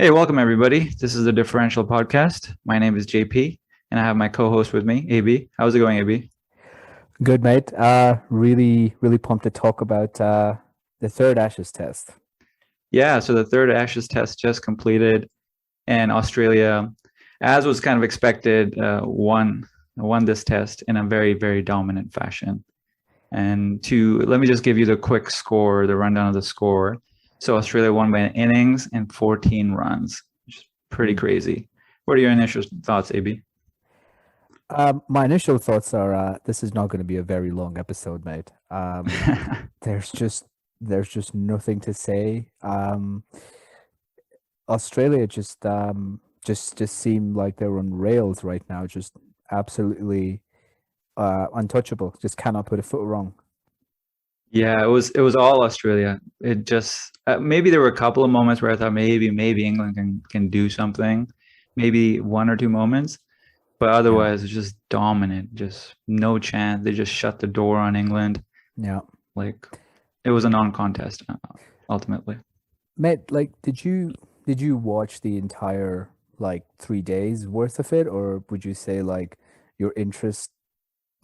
Hey, welcome everybody. This is the Differential Podcast. My name is JP, and I have my co-host with me, AB. How's it going, AB? Good, mate. Really pumped to talk about the third Ashes test. Yeah, so the third Ashes test just completed, and Australia, as was kind of expected, won this test in a very dominant fashion. And to let me just give you the quick score, the rundown of the score. So Australia won by an innings and 14 runs, which is pretty Mm. crazy. What are your initial thoughts, AB? My initial thoughts are this is not going to be a very long episode, mate. There's just there's just nothing to say. Australia just seem like they're on rails right now, just absolutely untouchable. Just cannot put a foot wrong. Yeah, it was all Australia. It just maybe there were a couple of moments where I thought maybe England can do something, maybe one or two moments, but Yeah, otherwise it's just dominant, just no chance. They just shut the door on England. yeah, Like it was a non-contest ultimately. mate. Like, did you watch the entire like 3 days worth of it, or would you say like your interest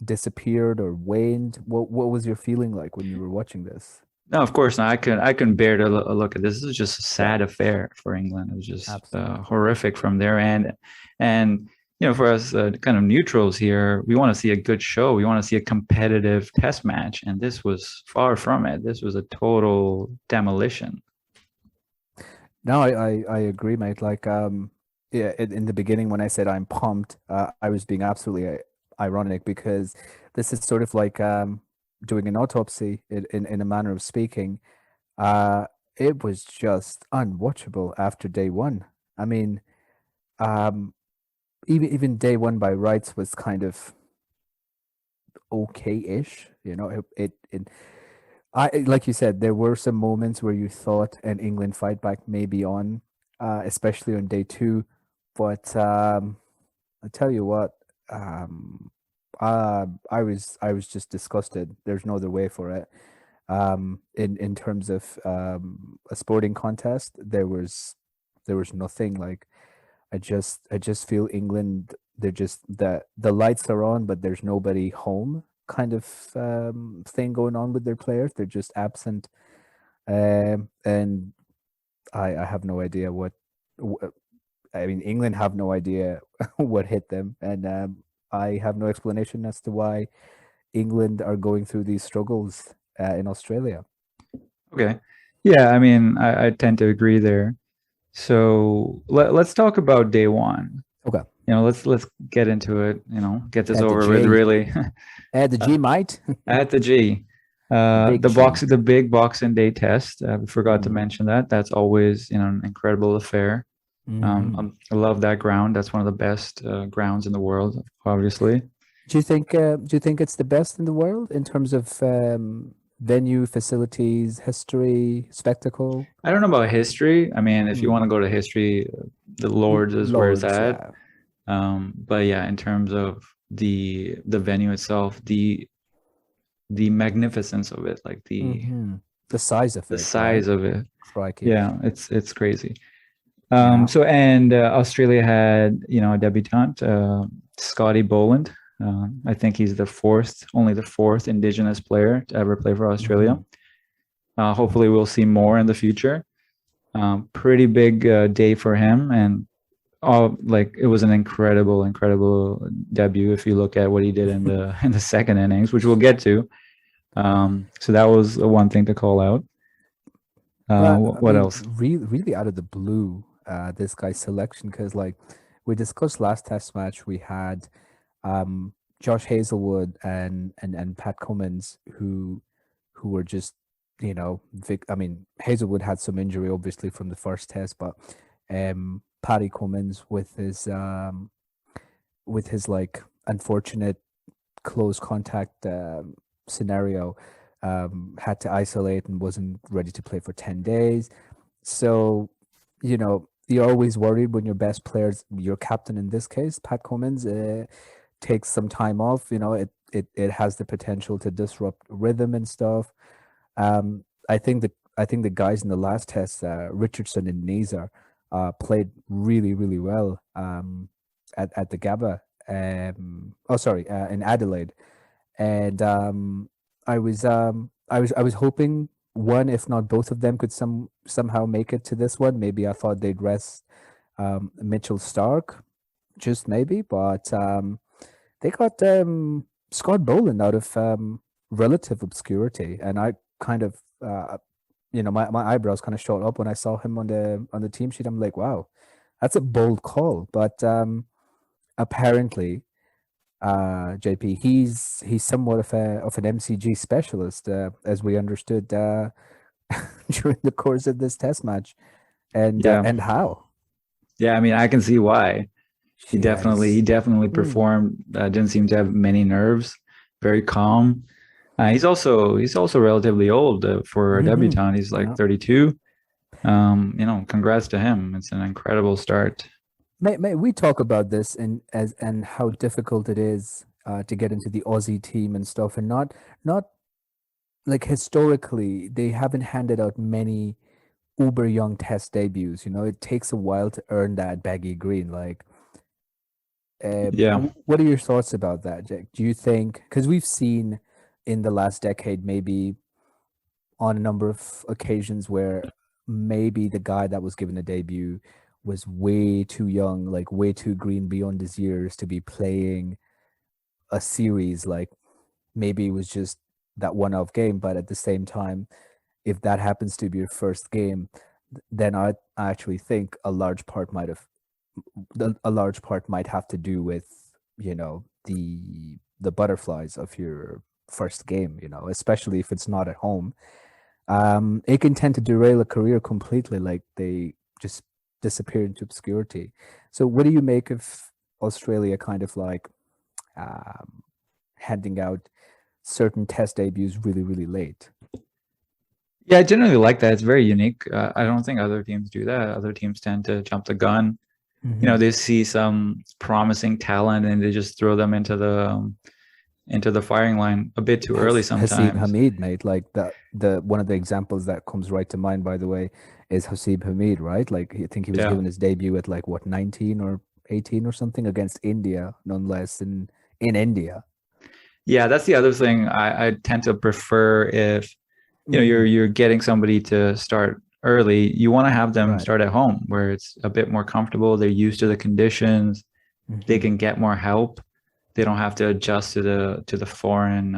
disappeared or waned? What was your feeling like when you were watching this? No, of course not. I couldn't bear to look at this. This is just a Yeah, sad affair for England. It was just absolutely. horrific from their end, and for us kind of neutrals here, we want to see a good show. We want to see a competitive test match, and this was far from it. This was a total demolition. No, I agree, mate. Like, yeah, in the beginning when I said I'm pumped, I was being absolutely ironic because this is sort of like doing an autopsy in a manner of speaking. Uh, it was just unwatchable after day one. I mean, um, even day one by rights was kind of okay-ish. Like you said, there were some moments where you thought an England fight back may be on, especially on day two. But I tell you what, um, I was just disgusted. There's no other way for it. In terms of a sporting contest, there was nothing like. I just feel England. They're just the lights are on, but there's nobody home kind of thing going on with their players. They're just absent, and I have no idea wh- I mean, England have no idea what hit them, and I have no explanation as to why England are going through these struggles in Australia. Okay, yeah, I mean, I tend to agree there. So let's talk about day one. Okay, Let's get into it. Get this at the over with. G, Really, at the uh, G, might at the G. the big G. The big Boxing Day test. We forgot to Mm. mention that. That's always an incredible affair. Hmm. I love that ground. That's one of the best grounds in the world, obviously. Do you think it's the best in the world in terms of venue, facilities, history, spectacle? I don't know about history. I mean, if you want Mm. to go to history, the Lords is where it's Lords, at. yeah. But yeah, in terms of the venue itself, the magnificence of it, like Hmm. The size of the it, right? size of it. Crikey. Yeah, it's crazy. Yeah. So and Australia had a debutante, Scotty Boland. I think he's only the fourth Indigenous player to ever play for Australia. Hmm. Hopefully, we'll see more in the future. Pretty big day for him, and like it was an incredible debut. If you look at what he did in the in the second innings, which we'll get to. So that was one thing to call out. But I What mean, else? really out of the blue, this guy's selection, because like we discussed last test match, we had um Josh Hazelwood and Pat Cummins who were just, I mean, Hazelwood had some injury obviously from the first test, but Paddy Cummins with his like unfortunate close contact scenario, had to isolate and wasn't ready to play for 10 days. So, you're always worried when your best players, your captain in this case, Pat Cummins, takes some time off. It has the potential to disrupt rhythm and stuff. I think the guys in the last test, Richardson and Nazar, played really, really well at the Gabba. Oh, sorry, in Adelaide, and I was hoping one, if not both of them, could somehow make it to this one. Maybe I thought they'd rest Mitchell Stark, just maybe, but they got Scott Boland out of relative obscurity, and I kind of my eyebrows kind of shot up when I saw him on the team sheet. I'm like, wow, that's a bold call, but apparently JP, he's somewhat of an MCG specialist, as we understood during the course of this test match, Yeah. and how? Yeah, I mean, I can see why. Yeah, He definitely mm, performed. Didn't seem to have many nerves. Very calm. He's also relatively old for a mhm, debutant. He's like yeah. 32. Congrats to him. It's an incredible start. May we talk about this and how difficult it is to get into the Aussie team and stuff, and not like historically they haven't handed out many uber young test debuts. You know, it takes a while to earn that baggy green. Like, Yeah, what are your thoughts about that, Jake? Do you think, because we've seen in the last decade, maybe on a number of occasions where maybe the guy that was given a debut was way too young, like way too green beyond his years to be playing a series. Like maybe it was just that one-off game, but at the same time, if that happens to be your first game, then I actually think a large part might have to do with the butterflies of your first game, especially if it's not at home. It can tend to derail a career completely, like they just disappear into obscurity. So what do you make of Australia kind of like um, handing out certain test debuts really, really late? yeah. I generally like that. It's very unique. I don't think other teams do that. Other teams tend to jump the gun. Hmm. They see some promising talent and they just throw them into the firing line a bit too early Hasib sometimes. Hamid, mate, like the one of the examples that comes right to mind, by the way, is Hasib Hamid, right? Like I think he was Yeah. given his debut at like what 19 or 18 or something against India, nonetheless, in India. Yeah, that's the other thing I tend to prefer if Mm, you're getting somebody to start early, you want to have them right. start at home where it's a bit more comfortable, they're used to the conditions, they Hmm. can get more help, they don't have to adjust to the foreign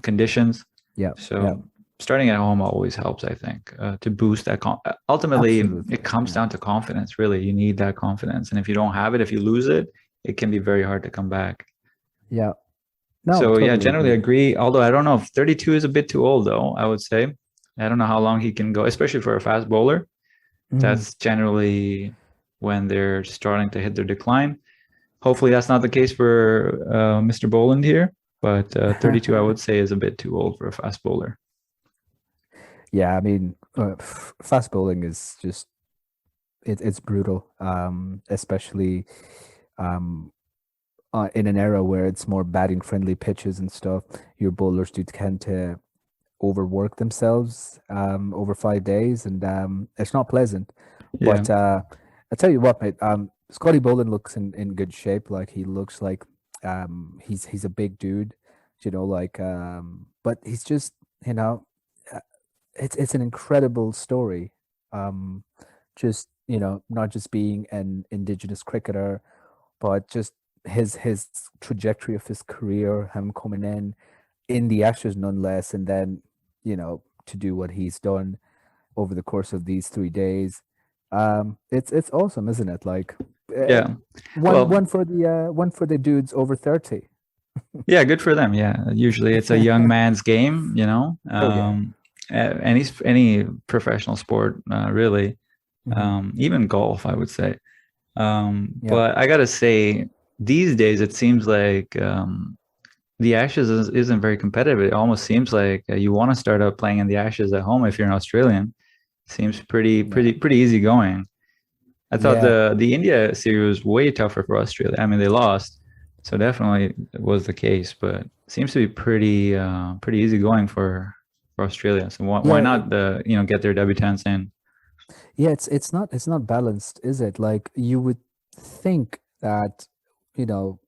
conditions. Yeah, yeah, So starting at home always helps, I think, to boost that ultimately it absolutely. comes Yeah, down to confidence, really. You need that confidence, and if you don't have it, if you lose it, it can be very hard to come back. yeah. No, So yeah, totally generally agree. agree. Although I don't know if 32 is a bit too old, though, I would say. I don't know how long he can go, especially for a fast bowler. Hmm. That's generally when they're starting to hit their decline. Hopefully, that's not the case for Mr. Boland here, but 32, I would say, is a bit too old for a fast bowler. Yeah, I mean, fast bowling is just it's brutal, especially um, in an era where it's more batting friendly pitches and stuff. Your bowlers do tend to overwork themselves over 5 days, and it's not pleasant. Yeah, But I tell you what, mate, Scotty Boland looks in good shape. Like he looks like he's a big dude, like but he's just you know uh, it's an incredible story. Um, just not just being an indigenous cricketer, but just his trajectory of his career, him coming in the Ashes nonetheless, and then to do what he's done over the course of these 3 days. It's awesome, isn't it? Like uh, yeah. one Well, one for the one for the dudes over 30. yeah, good for them. Yeah, usually it's a young man's game, Oh yeah. any professional sport, really, Hmm. even golf, I would say. Yeah. But I gotta say, these days it seems like the Ashes isn't very competitive. It almost seems like you want to start out playing in the Ashes at home if you're an Australian. Seems Yeah. pretty easy going. I thought Yeah. the India series was way tougher for Australia. I mean, they lost, so definitely it was the case, but seems to be pretty easy going for Australia. So why Yeah. not get their debutants in? Yeah, it's not balanced, is it? Like you would think that, you know,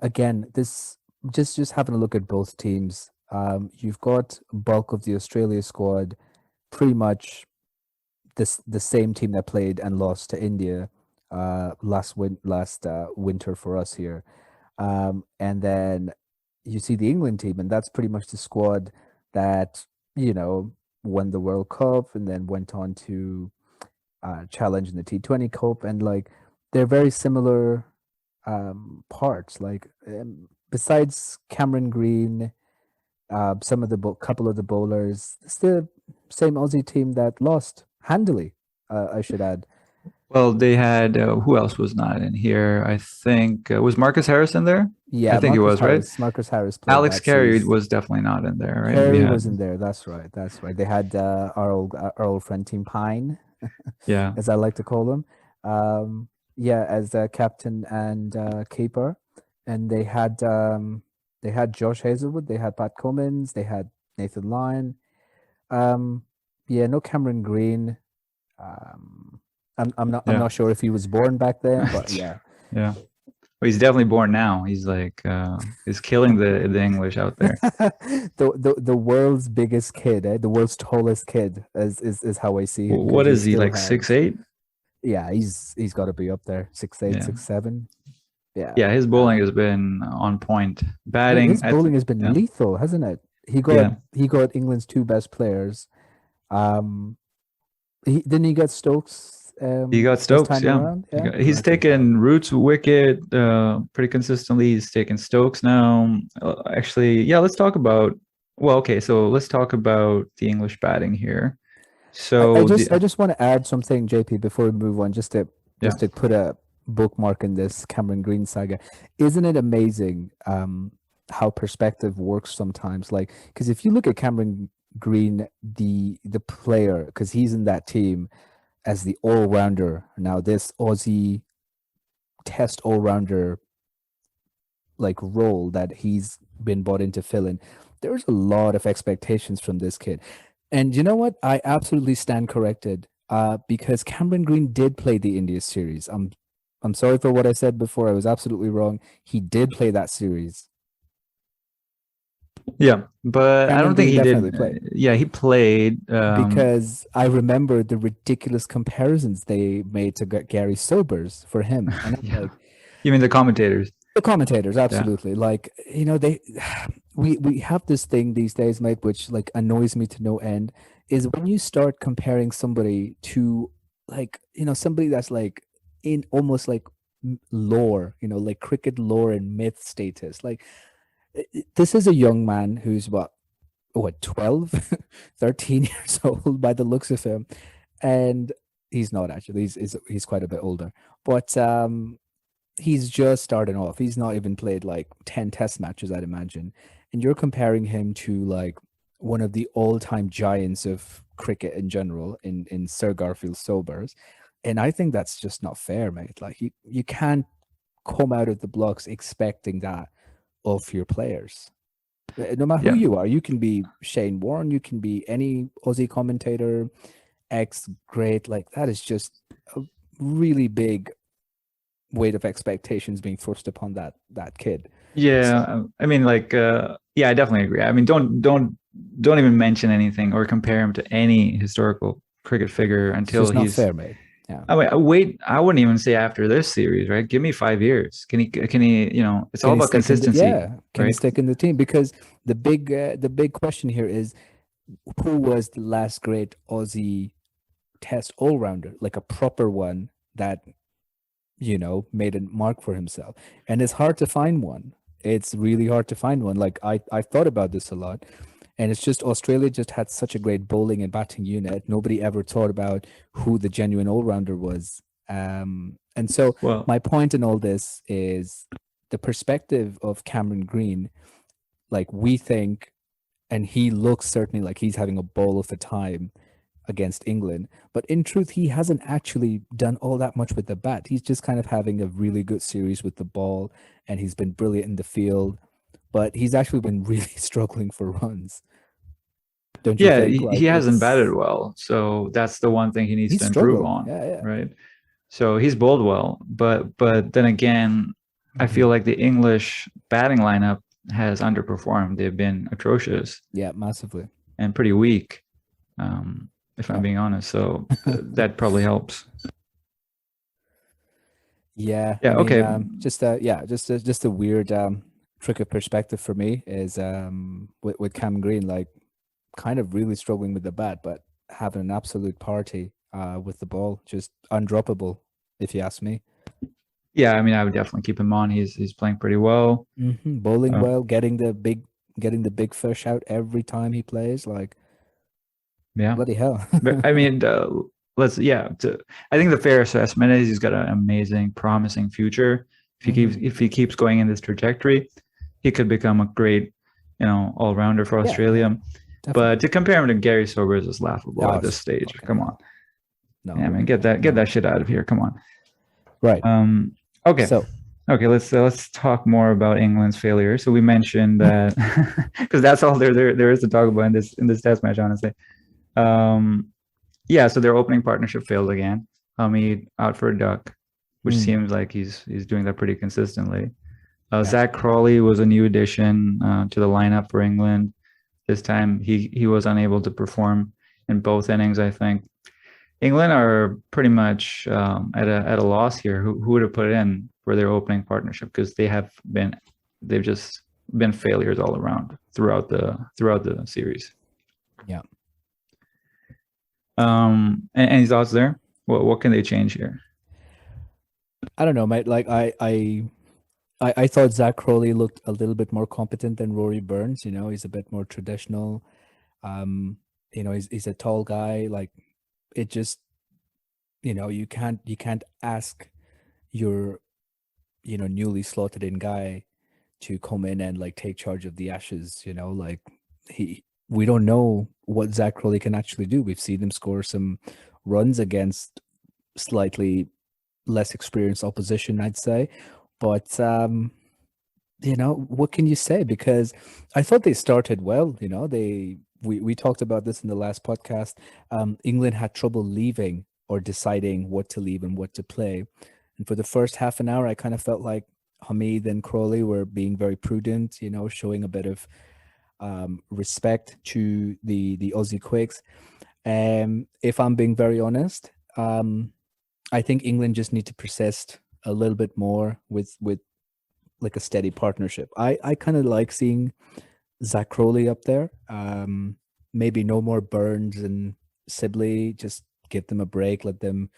again, this just having a look at both teams. You've got bulk of the Australia squad pretty much the same team that played and lost to India last winter for us here. And then you see the England team, and that's pretty much the squad that, you know, won the World Cup and then went on to challenge in the T20 Cup. And like they're very similar parts. Like besides Cameron Green, some of the couple of the bowlers, it's the same Aussie team that lost handily. I should add. Well, they had who else was not in here? I think was Marcus Harris in there? I Yeah, think he was, right? Marcus Harris played Alex that Carey series. was definitely not in there, right? We Carey had, was in there. That's right. That's right. They had our old friend Team Pine, yeah, as I like to call him. Yeah, as captain and keeper, and they had Josh Hazelwood, they had Pat Cummins, they had Nathan Lyon. Um, yeah, no Cameron Green. Um, I'm yeah, not sure if he was born back then, but yeah. yeah. Well, he's definitely born now. He's like he's killing the English out there. The world's biggest kid, the world's tallest kid is how I see him because What he is he still like has. 6'8"? Yeah, he's got to be up there, 6'8", Yeah, 6'7". Yeah. yeah. His bowling has been on point. Batting, His I bowling think. has been Yeah, lethal, hasn't it? He got yeah. he got England's two best players. Um, didn't he get Stokes He got this Stokes. time Yeah, around? Yeah. he's Okay, fine. taken Roots wicket pretty consistently. He's taken Stokes now. Actually, yeah. Let's talk about. Well, okay. So let's talk about the English batting here. I, I So just the I just want to add something, JP, before we move on, yeah, just to put a bookmark in this Cameron Green saga. Isn't it amazing how perspective works sometimes? Like, because if you look at Cameron Green, the player, because he's in that team as the all rounder now, this Aussie Test all rounder like role that he's been brought in to fill in. There's a lot of expectations from this kid. And you know what? I absolutely stand corrected. Because Cameron Green did play the India series. I'm sorry for what I said before. I was absolutely wrong. He did play that series. yeah. But I Cameron don't think Green he did. definitely played Yeah, he played. because I remember the ridiculous comparisons they made to Gary Sobers for him. And I'm Yeah. like, You mean the commentators? the commentators, Yeah. absolutely. Like, they we have this thing these days, mate, which like annoys me to no end, is when you start comparing somebody to like, somebody that's like in almost like lore, like cricket lore and myth status. Like this is a young man who's what 12, 13 years old by the looks of him. And he's not actually, he's quite a bit older. But he's just starting off. He's not even played like 10 test matches, I'd imagine. And you're comparing him to like one of the all-time giants of cricket in general in Sir Garfield Sobers. And I think that's just not fair, mate. Like you can't come out of the blocks expecting that of your players. No matter who Yeah. you are, you can be Shane Warne, you can be any Aussie commentator, ex great. Like that is just a really big weight of expectations being thrust upon that kid. Yeah. So I mean, like, yeah, I definitely agree. I mean, don't even mention anything or compare him to any historical cricket figure it's until just not he's. fair, mate. Yeah. I mean, wait. I wouldn't even say after this series, right? Give me 5 years. Can he? Can he? It's all Can he about stick in the consistency, yeah? Can he right? stick in the team? Because the big question here is who was the last great Aussie Test all rounder, like a proper one that made a mark for himself. And it's hard to find one. It's really hard to find one. Like I've thought about this a lot. And it's just Australia just had such a great bowling and batting unit. Nobody ever thought about who the genuine all rounder was. And so Well, my point in all this is the perspective of Cameron Green. Like we think, and he looks certainly like he's having a ball of a time against England. But in truth, he hasn't actually done all that much with the bat. He's just kind of having a really good series with the ball, and he's been brilliant in the field. But he's actually been really struggling for runs. Don't you Yeah, think? he Like hasn't batted it's well, so that's the one thing he needs he to improve struggled. on, Yeah, yeah. right? So he's bowled well, but then again, I Hmm. feel like the English batting lineup has underperformed. They've been atrocious Yeah, massively. and pretty weak, if I'm Yeah. being honest. So that probably helps. Yeah, I Yeah. mean, Okay. just a weird trick of perspective for me is with Cam Green, like kind of really struggling with the bat, but having an absolute party with the ball, just undroppable, if you ask me. Yeah. I mean, I would definitely keep him on. He's playing pretty well. Bowling Uh, well, getting the big fish out every time he plays, like yeah. bloody hell. But I mean, let's yeah. I think the fair assessment is he's got an amazing, promising future. Hmm. If he keeps going in this trajectory, he could become a great, all rounder for Yeah, yeah, Australia. But definitely. to compare him to Gary Sobers is laughable Oh, at this stage. fucking Come on, hell. No, yeah, man, get no. that shit out of here. Come on. Right. Okay, So, okay. Let's talk more about England's failure. So we mentioned that because that's all there is to talk about in this test match, honestly. Um, yeah, so their opening partnership failed again. Hamid out for a duck, which mm, seems like he's doing that pretty consistently. yeah. Zach Crawley was a new addition to the lineup for England. This time he was unable to perform in both innings, I think. England are pretty much at a loss here. Who would have put in for their opening partnership? Because they've just been failures all around throughout the series. Yeah. Any thoughts there? What can they change here? I don't know, mate. Like I thought Zach Crowley looked a little bit more competent than Rory Burns. You know, he's a bit more traditional. Um, he's a tall guy. Like it just, you can't ask your, newly slotted in guy to come in and like take charge of the Ashes. Like we don't know what Zach Crowley can actually do. We've seen him score some runs against slightly less experienced opposition, I'd say. But what can you say? Because I thought they started well. We talked about this in the last podcast. England had trouble leaving or deciding what to leave and what to play. And for the first half an hour, I kind of felt like Hamid and Crawley were being very prudent, showing a bit of respect to the Aussie Quakes. If I'm being very honest, I think England just need to persist a little bit more with like a steady partnership. I kind of like seeing Zach Crowley up there. Maybe no more Burns and Sibley. Just give them a break. Let them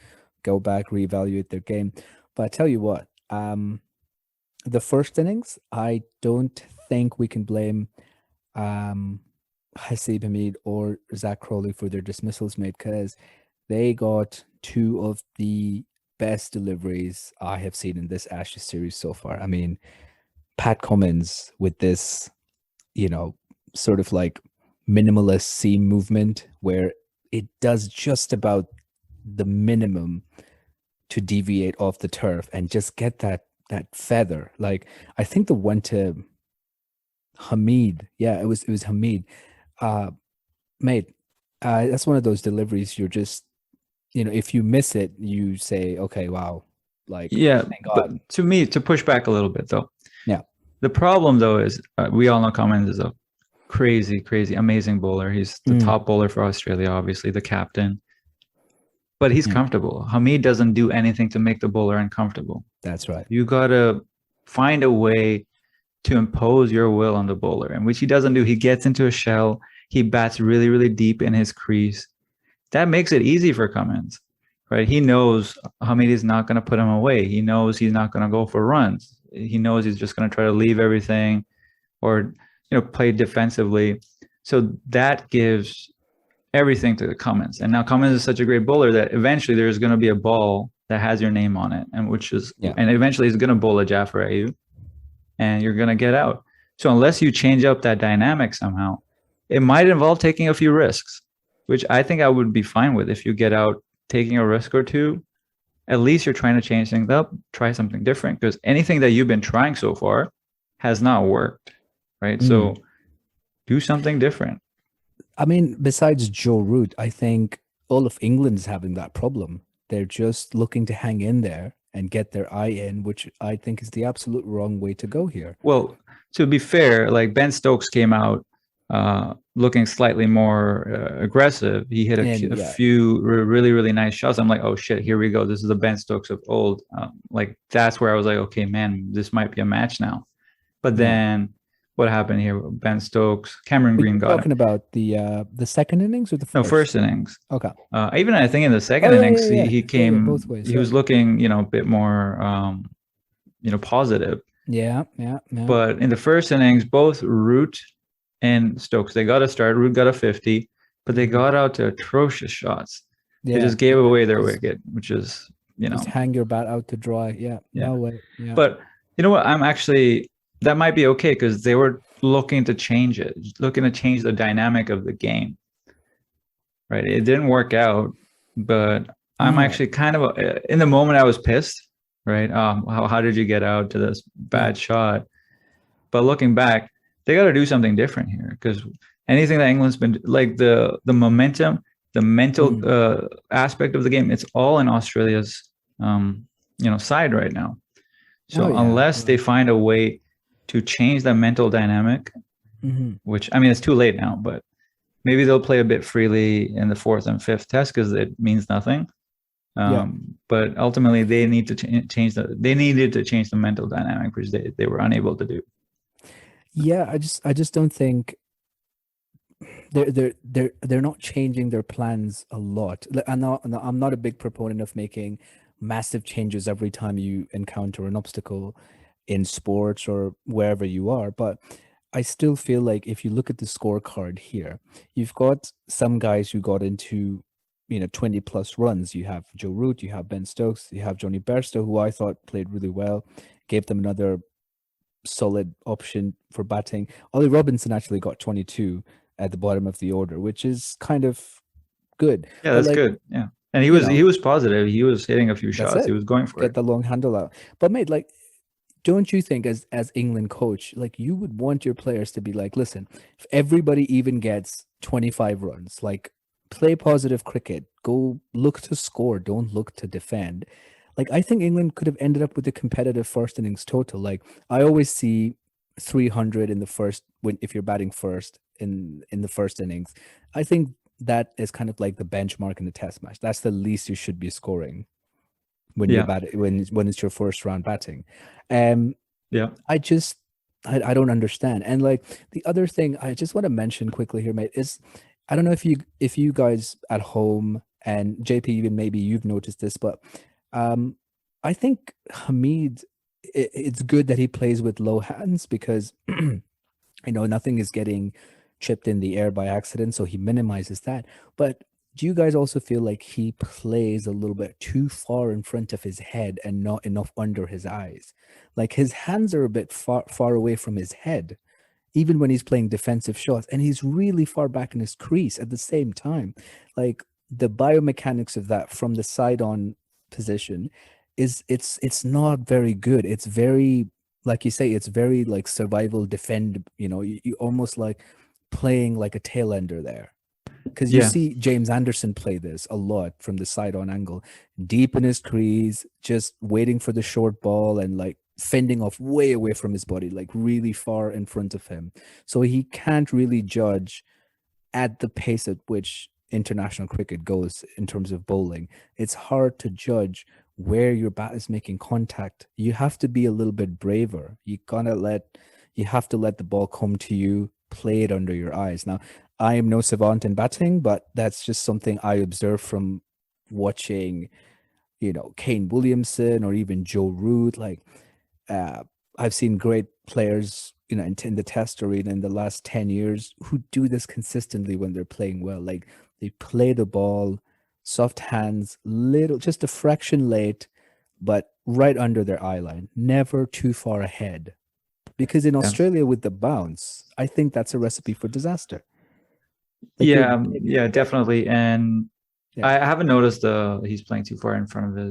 go back, reevaluate their game. But I tell you what, the first innings, I don't think we can blame Hasib Hamid or Zach Crowley for their dismissals, mate, because they got two of the best deliveries I have seen in this Ashes series so far. I mean, Pat Cummins with this, sort of like minimalist seam movement where it does just about the minimum to deviate off the turf and just get that feather. Like I think the one to Hamid, yeah, it was Hamid. Uh Mate, that's one of those deliveries you're just, if you miss it, you say, okay, wow, like Yeah, thank but God. to me, to push back a little bit though, Yeah. the problem though is we all know Cummins is a crazy, crazy, amazing bowler. He's the Mm, top bowler for Australia, obviously the captain, but he's mm, comfortable. Hamid doesn't do anything to make the bowler uncomfortable. that's right. You gotta find a way to impose your will on the bowler, and which he doesn't do. He gets into a shell. He bats really, really deep in his crease. That makes it easy for Cummins, right? He knows Hamid is not going to put him away. He knows he's not going to go for runs. He knows he's just going to try to leave everything or play defensively. So that gives everything to Cummins. And now Cummins is such a great bowler that eventually there's going to be a ball that has your name on it, Yeah. and eventually he's going to bowl a Jaffer at you, and you're going to get out. So unless you change up that dynamic somehow, it might involve taking a few risks, which I think I would be fine with. If you get out taking a risk or two, at least you're trying to change things up, try something different, because anything that you've been trying so far has not worked, right? Mm. So do something different. I mean, besides Joe Root, I think all of England's having that problem. They're just looking to hang in there and get their eye in, which I think is the absolute wrong way to go here. Well, to be fair, like Ben Stokes came out looking slightly more aggressive. He hit And a yeah, few really, really nice shots. I'm like, oh shit, here we go. This is the Ben Stokes of old. Like that's where I was like, okay, man, this might be a match now. But yeah. then what happened here? Ben Stokes, Cameron Are Green you got him. talking about the second innings or the No, first? first innings. Okay. Even I think in the Oh second yeah, innings, yeah, yeah, he yeah, yeah. came, Both ways. he Yeah, was looking, a bit more, positive. yeah, yeah, yeah. But in the first innings, both Root and Stokes, they got a start. Root got a 50, but they Mhm. got out to atrocious shots. They Yeah, just gave yeah. away their wicket, which is, Just hang your bat out to dry. Yeah, yeah. no way. Yeah. But you know what? That might be okay because they were looking to change it, looking to change the dynamic of the game, right? It didn't work out, but I'm No. actually kind of, in the moment I was pissed, right? How did you get out to this Yeah. bad shot? But looking back, they got to do something different here because anything that England's been like the momentum, the mental Mm. aspect of the game, it's all in Australia's side right now. Oh So yeah. unless they find a way to change the mental dynamic, Hmm. which I mean it's too late now, but maybe they'll play a bit freely in the fourth and fifth test because it means nothing. Yeah. But ultimately, they need to change they needed to change the mental dynamic, which they were unable to do. Yeah. I just don't think they're not changing their plans a lot. I'm not a big proponent of making massive changes every time you encounter an obstacle in sports or wherever you are, but I still feel like if you look at the scorecard here, you've got some guys who got into 20 plus runs. You have Joe Root, you have Ben Stokes, you have Johnny Bairstow, who I thought played really well, gave them another solid option for batting. Ollie Robinson actually got 22 at the bottom of the order, which is kind of good. Yeah, But that's like, good. Yeah, and he you was know, he was positive. He was hitting a few that's shots. He it. was going for Get it. the long handle out. But mate, like, don't you think as England coach, like you would want your players to be like, listen, if everybody even gets 25 runs, like play positive cricket, go look to score, don't look to defend. Like I think England could have ended up with a competitive first innings total. Like I always see 300 in the first when if you're batting first in the first innings. I think that is kind of like the benchmark in the test match. That's the least you should be scoring when you're Yeah, when it's your first round batting. Um yeah, I just I don't understand. And like the other thing I just want to mention quickly here, mate, is I don't know if you guys at home and JP even maybe you've noticed this, but um I think Hamid it's good that he plays with low hands because nothing is getting chipped in the air by accident, so he minimizes that. But do you guys also feel like he plays a little bit too far in front of his head and not enough under his eyes? Like his hands are a bit far away from his head, even when he's playing defensive shots, and he's really far back in his crease at the same time. Like the biomechanics of that from the side on position it's not very good. It's very, like you say, it's very like survival defend, you almost like playing like a tail ender there. Because you yeah, see James Anderson play this a lot from the side on angle, deep in his crease, just waiting for the short ball and like fending off way away from his body, like really far in front of him. So he can't really judge at the pace at which international cricket goes in terms of bowling. It's hard to judge where your bat is making contact. You have to be a little bit braver. You have to let the ball come to you, play it under your eyes. Now, I am no savant in batting, but that's just something I observe from watching, Kane Williamson or even Joe Root. Like uh, I've seen great players, in the test arena in the last 10 years who do this consistently when they're playing well. Like they play the ball, soft hands, little, just a fraction late, but right under their eye line, never too far ahead. Because in yeah, Australia with the bounce, I think that's a recipe for disaster. Like you're, yeah, definitely. And yeah, I haven't noticed he's playing too far in front of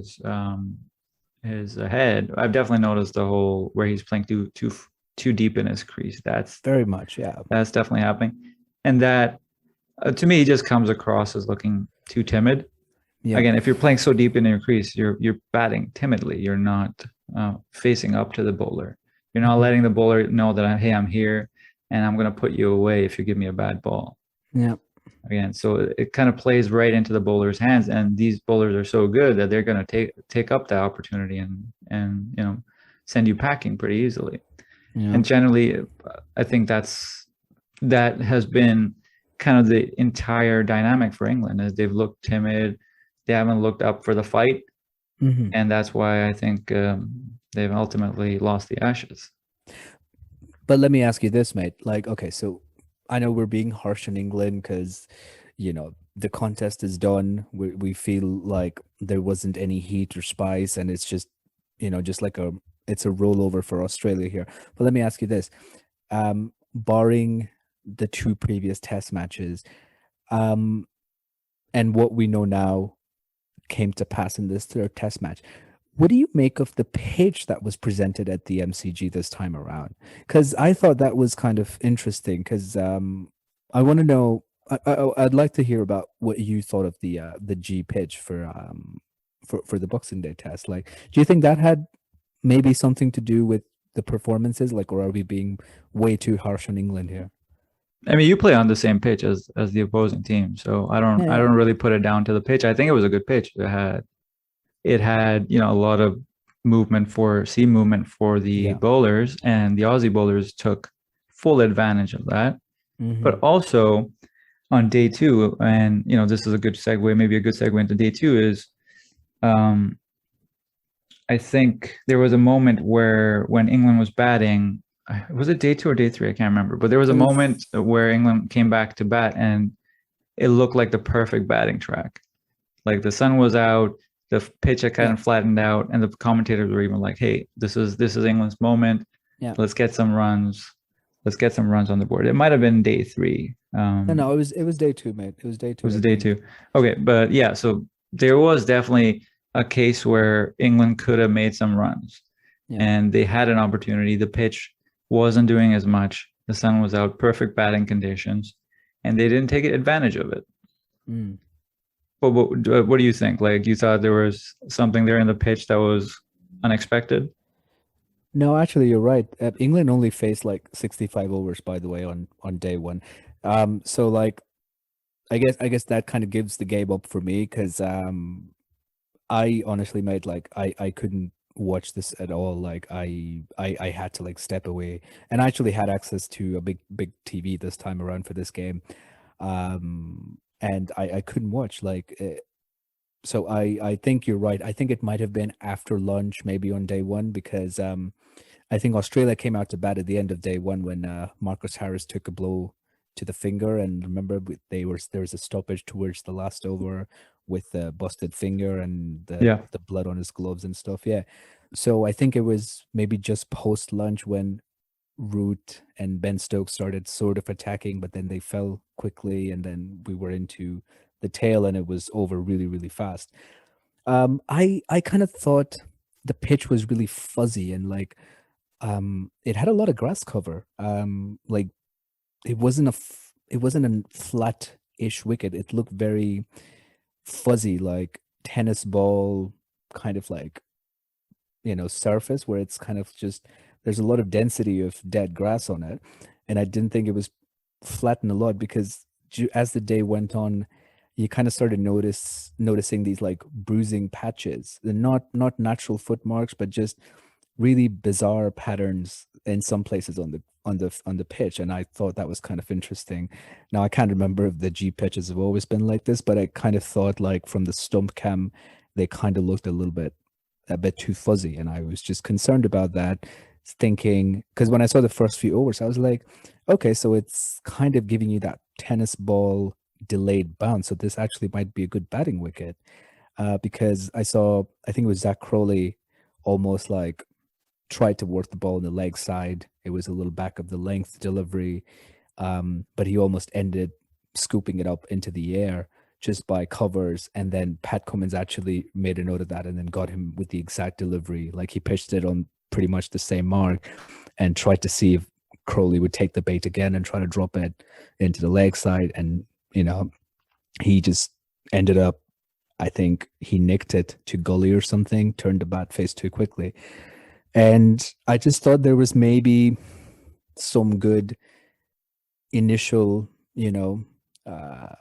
his head. I've definitely noticed the whole where he's playing too deep in his crease. That's very much. Yeah. that's definitely happening, and that To me, he just comes across as looking too timid. Yeah. Again, if you're playing so deep in your crease, you're batting timidly. You're not facing up to the bowler. You're not letting the bowler know that, hey, I'm here and I'm going to put you away if you give me a bad ball. Yeah. Again, so it kind of plays right into the bowler's hands, and these bowlers are so good that they're going to take up that opportunity and send you packing pretty easily. Yeah. And generally, I think that has been kind of the entire dynamic for England, is they've looked timid, they haven't looked up for the fight, and that's why I think they've ultimately lost the Ashes. But let me ask you this, mate. Like, okay, so I know we're being harsh on England because, the contest is done. We feel like there wasn't any heat or spice, and it's just, just like it's a rollover for Australia here. But let me ask you this. Barring the two previous test matches, and what we know now came to pass in this third test match, what do you make of the pitch that was presented at the MCG this time around? Because I thought that was kind of interesting. Because I want to know. I'd like to hear about what you thought of the G pitch for the Boxing Day test. Like, do you think that had maybe something to do with the performances? Like, or are we being way too harsh on England here? I mean, you play on the same pitch as the opposing team, so I don't really put it down to the pitch. I think it was a good pitch. It had a lot of seam movement for the bowlers, and the Aussie bowlers took full advantage of that. But also on day two, and this is a good segue, maybe a good segue into day two, is I think there was a moment when England was batting, was it day two or day three? I can't remember, but there was a moment where England came back to bat and it looked like the perfect batting track. Like the sun was out, the pitch had kind of flattened out, and the commentators were even like, "Hey, this is England's moment. Yeah. Let's get some runs. Let's get some runs on the board." It might have been day three. No, it was day two, mate. It was day two. It was day two. Okay, but yeah, so there was definitely a case where England could have made some runs, and they had an opportunity. The pitch wasn't doing as much. The sun was out, perfect batting conditions, and they didn't take advantage of it. But what do you think? Like, you thought there was something there in the pitch that was unexpected? No, actually, you're right. England only faced like 65 overs, by the way, on day one. So like, I guess that kind of gives the game up for me, because I honestly made like I couldn't watch this at all. Like I had to like step away, and I actually had access to a big TV this time around for this game. And I couldn't watch so I think you're right. I think it might have been after lunch, maybe on day one, because I think Australia came out to bat at the end of day one when Marcus Harris took a blow to the finger, and remember there was a stoppage towards the last over with the busted finger and the blood on his gloves and stuff. Yeah, so I think it was maybe just post lunch when Root and Ben Stokes started sort of attacking, but then they fell quickly, and then we were into the tail, and it was over really, really fast. I kind of thought the pitch was really fuzzy, and like it had a lot of grass cover. Like it wasn't a flat-ish wicket. It looked very fuzzy, like tennis ball kind of like surface, where it's kind of just there's a lot of density of dead grass on it, and I didn't think it was flattened a lot, because as the day went on, you kind of started noticing these like bruising patches. They're not natural foot marks, but just really bizarre patterns in some places on the pitch, and I thought that was kind of interesting. Now I can't remember if the G pitches have always been like this, but I kind of thought like from the stump cam they kind of looked a bit too fuzzy, and I was just concerned about that, thinking, because when I saw the first few overs, I was like, okay, so it's kind of giving you that tennis ball delayed bounce, so this actually might be a good batting wicket, because I think it was Zach Crowley almost like tried to work the ball on the leg side. It was a little back of the length delivery, but he almost ended scooping it up into the air just by covers, and then Pat Cummins actually made a note of that and then got him with the exact delivery. Like he pitched it on pretty much the same mark and tried to see if Crowley would take the bait again and try to drop it into the leg side, and he just ended up, I think he nicked it to gully or something, turned the bat face too quickly. And I just thought there was maybe some good initial, uh,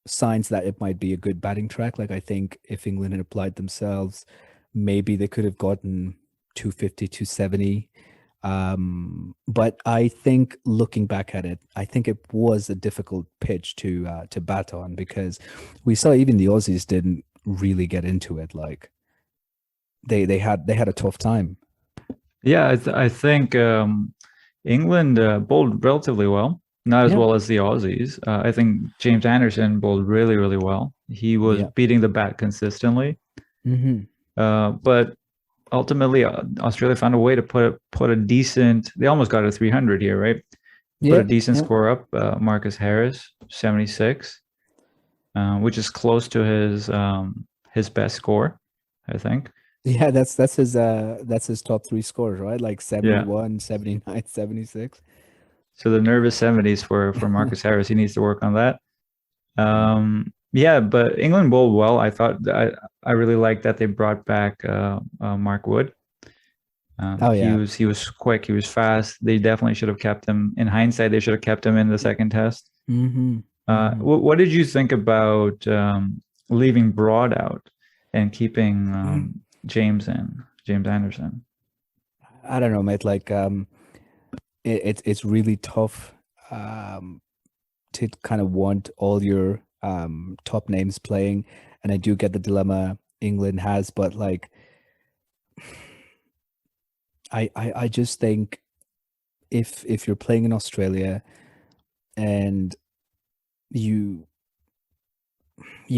signs that it might be a good batting track. Like I think if England had applied themselves, maybe they could have gotten 250, 270. But I think looking back at it, I think it was a difficult pitch to bat on, because we saw even the Aussies didn't really get into it. Like they had a tough time. Yeah, I think England bowled relatively well, not as Yeah. well as the Aussies. I think James Anderson bowled really, really well. He was Yeah. beating the bat consistently, but ultimately Australia found a way to put a decent. They almost got a 300 here, right? Put Yeah. a decent Yeah. score up. Marcus Harris 76, which is close to his best score, I think. Yeah, that's his top three scores, right? Like Yeah. 71, 79, 76. So the nervous 70s for Marcus Harris. He needs to work on that. Yeah, but England bowled well. I thought I really liked that they brought back Mark Wood. Oh He yeah. was quick. He was fast. They definitely should have kept him. In hindsight, they should have kept him in the second test. What did you think about leaving Broad out and keeping James Anderson? I don't know, mate. Like it's really tough to kind of want all your top names playing, and I do get the dilemma England has, but like I just think if you're playing in Australia and you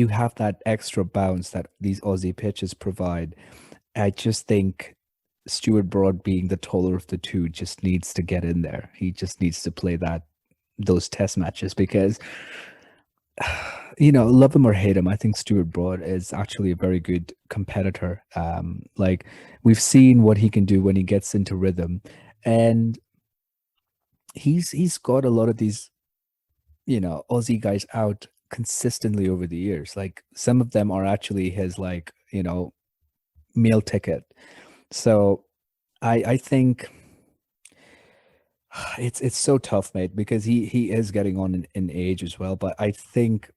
have that extra bounce that these Aussie pitches provide, I just think Stuart Broad, being the taller of the two, just needs to get in there. He just needs to play those test matches, because love him or hate him, I think Stuart Broad is actually a very good competitor. Like we've seen what he can do when he gets into rhythm, and he's got a lot of these, Aussie guys out consistently over the years. Like some of them are actually his, like, meal ticket. So I think it's so tough, mate, because he is getting on in age as well. But I think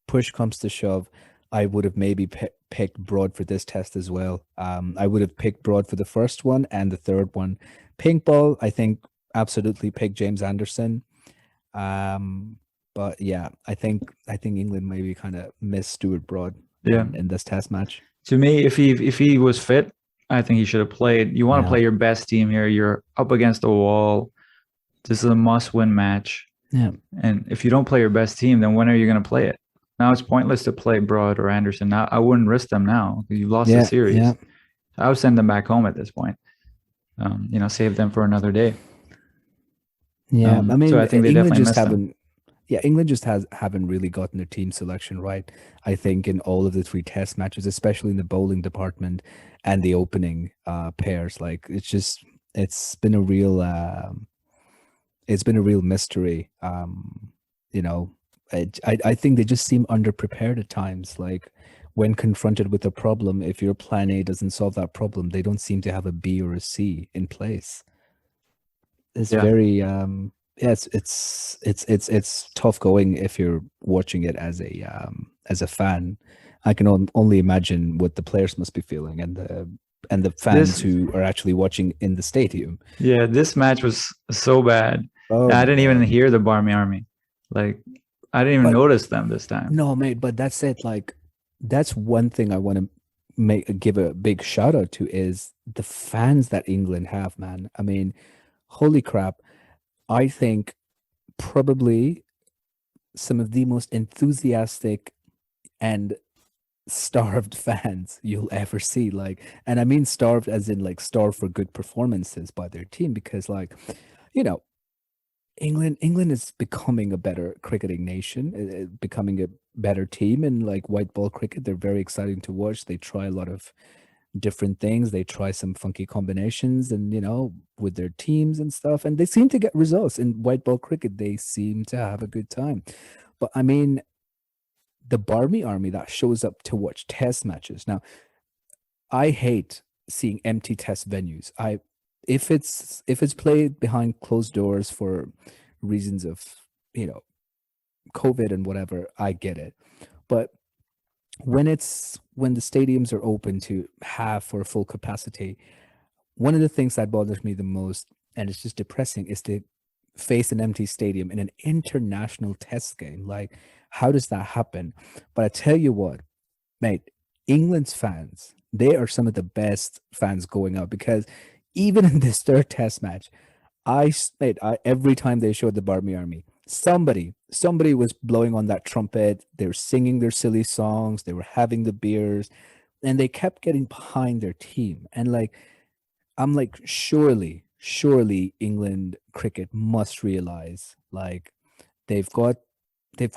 push comes to shove, I would have maybe picked Broad for this test as well. I would have picked Broad for the first one and the third one. Pink ball, I think absolutely pick James Anderson. But yeah, I think England maybe kind of missed Stuart Broad in this test match. To me, if he was fit, I think he should have played. You want to play your best team here. You're up against the wall. This is a must-win match. Yeah. And if you don't play your best team, then when are you going to play it? Now it's pointless to play Broad or Anderson. Now I wouldn't risk them now because you've lost the series. Yeah. I would send them back home at this point. Save them for another day. Yeah, I mean, so I think they England definitely just haven't. them. Yeah, England just haven't really gotten their team selection right. I think in all of the three test matches, especially in the bowling department and the opening pairs, like it's been a real mystery. I think they just seem underprepared at times. Like when confronted with a problem, if your plan A doesn't solve that problem, they don't seem to have a B or a C in place. It's very it's tough going if you're watching it as a fan. I can only imagine what the players must be feeling, and the fans who are actually watching in the stadium. Yeah, this match was so bad. I didn't even hear the Barmy Army. Like I didn't even notice them this time. No, mate, but that's it. Like that's one thing I want to give a big shout out to is the fans that England have, man. I mean, holy crap. I think probably some of the most enthusiastic and starved fans you'll ever see. Like, and I mean starved as in like starved for good performances by their team, because like, England is becoming a better cricketing nation, becoming a better team in like white ball cricket. They're very exciting to watch. They try a lot of different things. They try some funky combinations and, with their teams and stuff. And they seem to get results in white ball cricket. They seem to have a good time. But I mean, the Barmy army that shows up to watch test matches. Now, I hate seeing empty test venues. If it's played behind closed doors for reasons of, you know, COVID and whatever, I get it. But when the stadiums are open to half or full capacity, one of the things that bothers me the most, and it's just depressing, is to face an empty stadium in an international test game. Like, how does that happen? But I tell you what, mate, England's fans, they are some of the best fans going out, because even in this third test match, mate, every time they showed the Barmy Army, somebody was blowing on that trumpet. They were singing their silly songs. They were having the beers, and they kept getting behind their team. And like, I'm like, surely England cricket must realize, like, they've got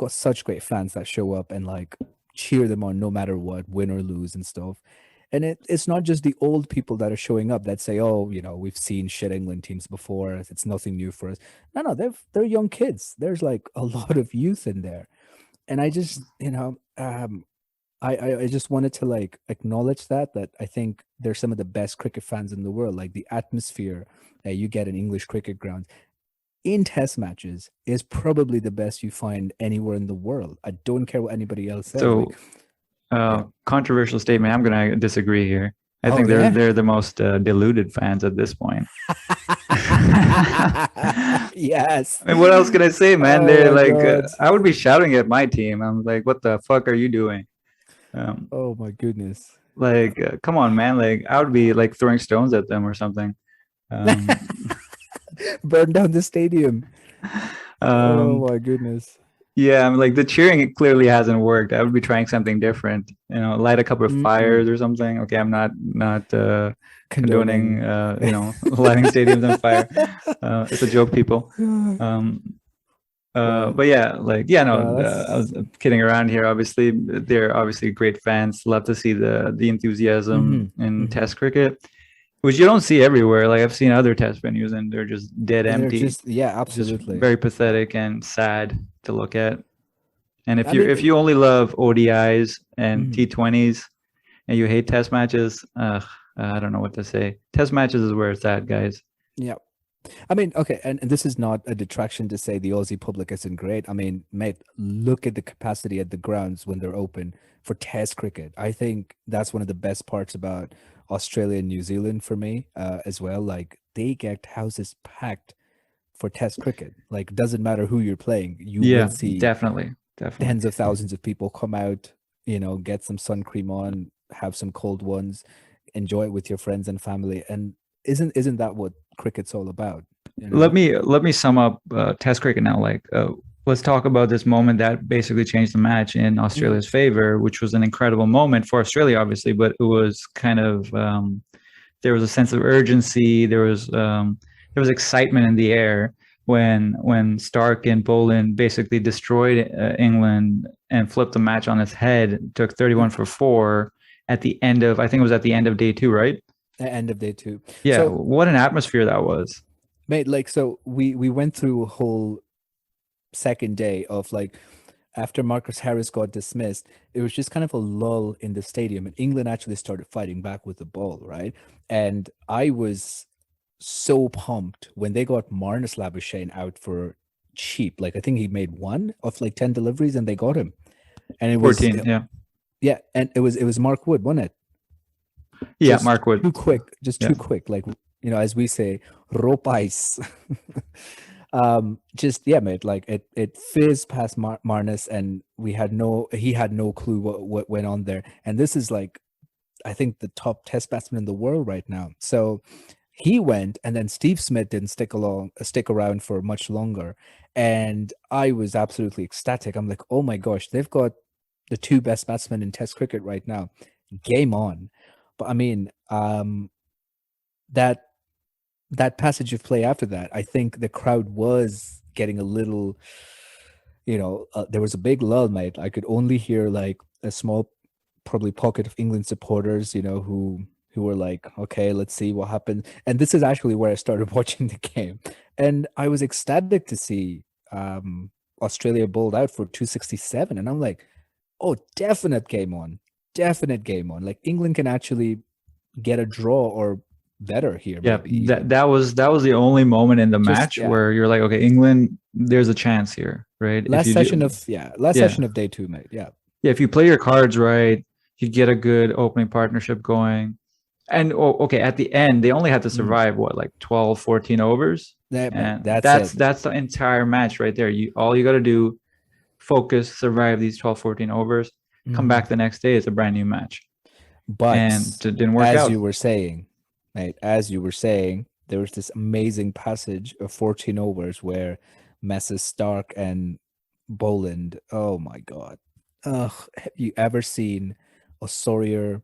such great fans that show up and like cheer them on no matter what, win or lose and stuff. And it's not just the old people that are showing up that say, oh, you know, we've seen shit England teams before. It's nothing new for us. No, they're young kids. There's like a lot of youth in there. And I just, I just wanted to like acknowledge that I think they're some of the best cricket fans in the world. Like, the atmosphere that you get in English cricket grounds in test matches is probably the best you find anywhere in the world. I don't care what anybody else says. So, controversial statement. I'm gonna disagree here. I think they're the most deluded fans at this point. Yes. I mean, what else can I say, man? They're like, God. I would be shouting at my team. I'm like, what the fuck are you doing? Oh my goodness. Like, come on, man. Like, I would be like throwing stones at them or something. Burn down the stadium. Oh my goodness. Yeah, I'm like, the cheering, it clearly hasn't worked. I would be trying something different. You know, light a couple of fires or something. Okay, I'm not condoning lighting stadiums on fire. It's a joke, people. But yeah, like, yeah, no, I was kidding around here. Obviously, they're obviously great fans. Love to see the enthusiasm in Test cricket, which you don't see everywhere. Like, I've seen other Test venues and they're just dead empty. Yeah, absolutely. Just very pathetic and sad to look at. And if you only love ODIs and T20s and you hate Test matches, I don't know what to say. Test matches is where it's at, guys. Yeah. I mean, okay, and this is not a detraction to say the Aussie public isn't great. I mean, mate, look at the capacity at the grounds when they're open for Test cricket. I think that's one of the best parts about Australia and New Zealand for me, as well. Like, they get houses packed for Test cricket. Like, doesn't matter who you're playing, you will see definitely tens of thousands of people come out, you know, get some sun cream on, have some cold ones, enjoy it with your friends and family. And isn't that what cricket's all about? You know? Let me sum up Test cricket now. Like, let's talk about this moment that basically changed the match in Australia's favor, which was an incredible moment for Australia, obviously, but it was kind of there was a sense of urgency. There was excitement in the air when Stark and Boland basically destroyed England and flipped the match on its head. Took 31 for 4 at the end of, I think it was at the end of day 2, right? The end of day 2. Yeah, so, what an atmosphere that was. Mate, like, so we went through a whole second day of, like, after Marcus Harris got dismissed, it was just kind of a lull in the stadium, and England actually started fighting back with the ball, right? And I was so pumped when they got Marnus Labuschagne out for cheap. Like, I think he made 1 of like 10 deliveries and they got him. And it 14, was yeah, and it was Mark Wood, wasn't it? Yeah, just Mark Wood. Too quick, too quick. Like, you know, as we say, rope ice. Mate, like, it fizzed past Marnus, and he had no clue what went on there. And this is, like, I think the top Test batsman in the world right now. So he went, and then Steve Smith didn't stick around for much longer. And I was absolutely ecstatic. I'm like, oh my gosh, they've got the 2 best batsmen in Test cricket right now. Game on. But I mean, that passage of play after that, I think the crowd was getting a little, you know, there was a big lull, mate. I could only hear like a small, probably pocket of England supporters, you know, who were like, okay, let's see what happens. And this is actually where I started watching the game. And I was ecstatic to see Australia bowled out for 267, and I'm like, oh, definite game on, definite game on. Like England can actually get a draw or better here, Yeah, maybe even. that was the only moment in the Just match yeah, where you're like, okay, England, there's a chance here, right? If last you session do, of yeah, last yeah, session of day two, mate. Yeah, yeah, if you play your cards right, you get a good opening partnership going. And okay, at the end, they only had to mm. survive what, like 12, 14 overs, That mate, and that's it. that's the entire match right there. You all you got to do, focus, survive these 12, 14 overs, come Mhm. back the next day, it's a brand new match, and But it didn't work as out. you were saying, mate, as you were saying, there was this amazing passage of 14 overs where Messrs. Stark and Boland, oh my God. Ugh, have you ever seen a sorrier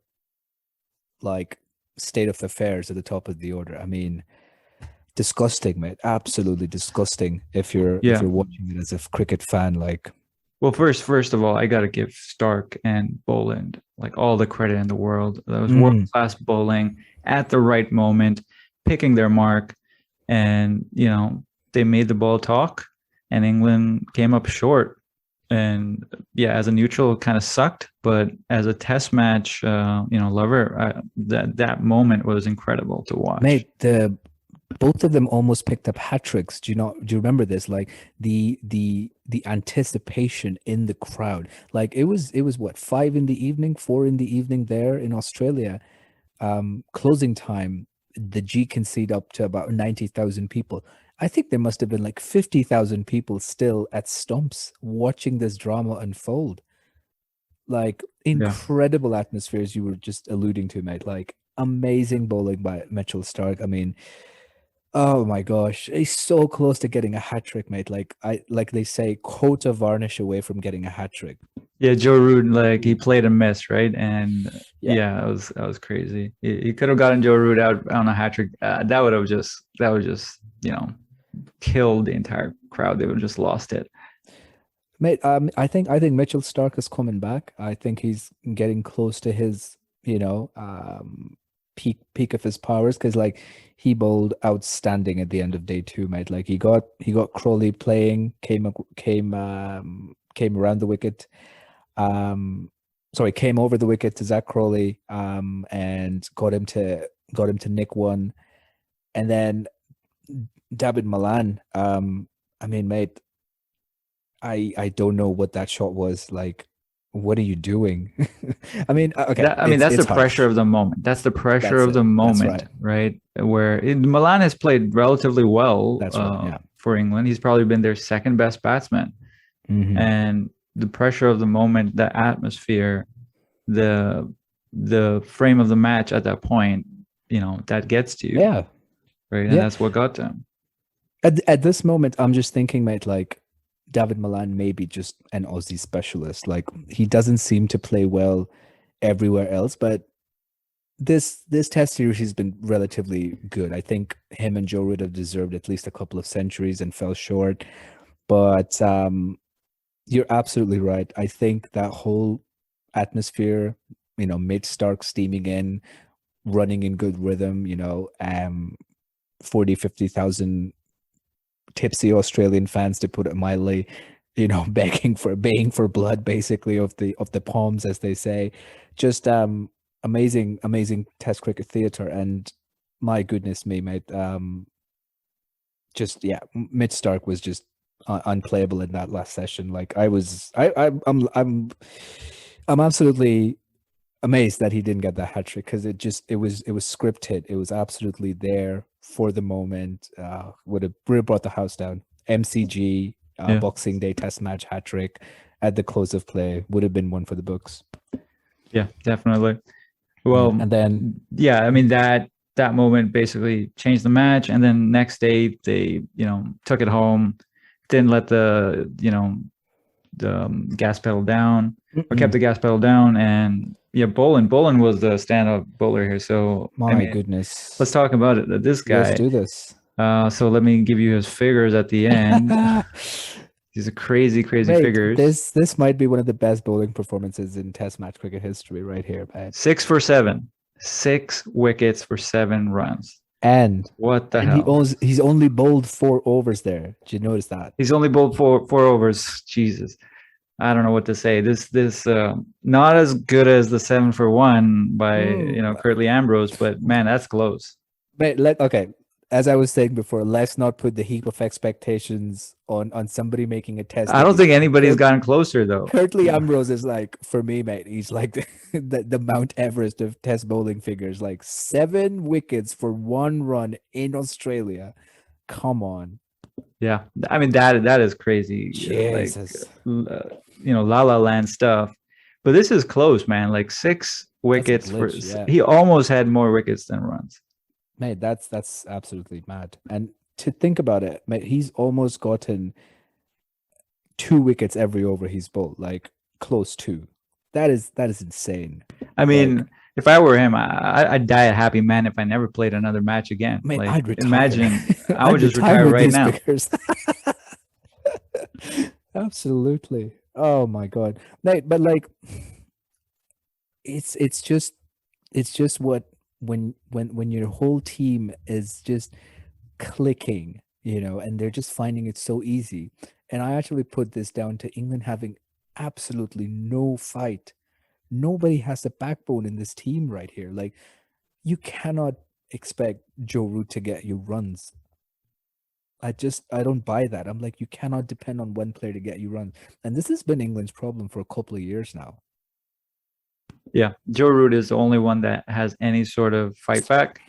like state of affairs at the top of the order? I mean, disgusting, mate. Absolutely disgusting if Yeah. you're watching it as a cricket fan, like Well, first of all, I got to give Stark and Boland like all the credit in the world. That was world mm, class bowling at the right moment, picking their mark, and they made the ball talk, and England came up short. And yeah, as a neutral, it kind of sucked, but as a test match, lover, that moment was incredible to watch. mate, the both of them almost picked up hat tricks. Do you remember this? Like the anticipation in the crowd. Like it was what, 5 in the evening, 4 in the evening there in Australia. Closing time, the G concede up to about 90,000 people. I think there must have been like 50,000 people still at stumps watching this drama unfold. Like Yeah. incredible atmospheres you were just alluding to, mate. Like amazing bowling by Mitchell Stark. I mean, oh my gosh, he's so close to getting a hat trick, mate. Like they say, quota varnish away from getting a hat trick. Yeah, Joe Root, like he played a miss, right? And Yeah, yeah, that was crazy. He could have gotten Joe Root out on a hat trick. That would just killed the entire crowd. They would have just lost it. mate. I think Mitchell Stark is coming back. I think he's getting close to his, peak of his powers because like he bowled outstanding at the end of day two, mate. Like he got Crawley playing, came around the wicket. Um, sorry, came over the wicket to Zach Crawley, and got him to nick one, and then David Milan. I mean, mate, I don't know what that shot was. Like, what are you doing? I mean, okay, I mean, that's the it's pressure harsh. of the moment. That's the pressure That's of it. the That's moment, right. right? Milan has played relatively well That's right. Yeah. for England. He's probably been their second best batsman, Hmm. and the pressure of the moment, the atmosphere, the the frame of the match at that point, that gets to you, Yeah. right? And Yeah. that's what got to him. At this moment, I'm just thinking, mate, like David Milan may be just an Aussie specialist. Like he doesn't seem to play well everywhere else, but this test series has been relatively good. I think him and Joe Root have deserved at least a couple of centuries and fell short. But you're absolutely right. I think that whole atmosphere, mid Stark steaming in, running in good rhythm, 40, 50,000 tipsy Australian fans, to put it mildly, baying for blood, basically, of the Palms, as they say. Just amazing, amazing Test cricket theatre, and my goodness me, mate. Just yeah, Mitch Stark was just unplayable in that last session. Like I was, I'm absolutely amazed that he didn't get that hat trick because it was scripted. It was absolutely there for the moment. Would have brought the house down. MCG Yeah, Boxing Day Test match hat trick at the close of play would have been one for the books. yeah, definitely. Mm. Well, And then yeah, I mean that moment basically changed the match, and then next day they took it home, didn't let the gas pedal down, or kept mm-mm, the gas pedal down, and yeah, Boland was the standout bowler here. So I my mean, let's goodness, talk about it. This let's guy. do this. So let me give you his figures at the end. These are crazy, crazy Mate, figures. this might be one of the best bowling performances in Test match cricket history, right here, mate. 6 for 7, 6 wickets for 7 runs. And What the he hell? owns he's only bowled 4 overs there. Did you notice that? He's only bowled four overs. Jesus. I don't know what to say. This not as good as the 7 for 1 by Mm. Curtly Ambrose, but man, that's close. But okay. As I was saying before, let's not put the heap of expectations on somebody making a test I don't debut. think anybody's gotten closer though. Curtly Ambrose is like, for me, mate, he's like the Mount Everest of test bowling figures. Like 7 wickets for 1 run in Australia. Come on. Yeah, I mean that is crazy. Like Jesus. La La Land stuff. But this is close, man. Like 6 That's a wickets for glitch, yeah. he almost had more wickets than runs. Mate, that's absolutely mad. And to think about it, mate, he's almost gotten 2 wickets every over he's bowled, like close to. That is insane. I mean, Like, if I were him, I'd die a happy man if I never played another match again. mate, Like, I'd retire. imagine I I'd would just retire retire with right these now. figures. Absolutely. Oh my God. Mate, but like it's just what when your whole team is just clicking, and they're just finding it so easy. And I actually put this down to England having absolutely no fight. Nobody has a backbone in this team right here. Like, you cannot expect Joe Root to get you runs. I don't buy that. I'm like, you cannot depend on one player to get you runs. And this has been England's problem for a couple of years now. Yeah, Joe Root is the only one that has any sort of fight back.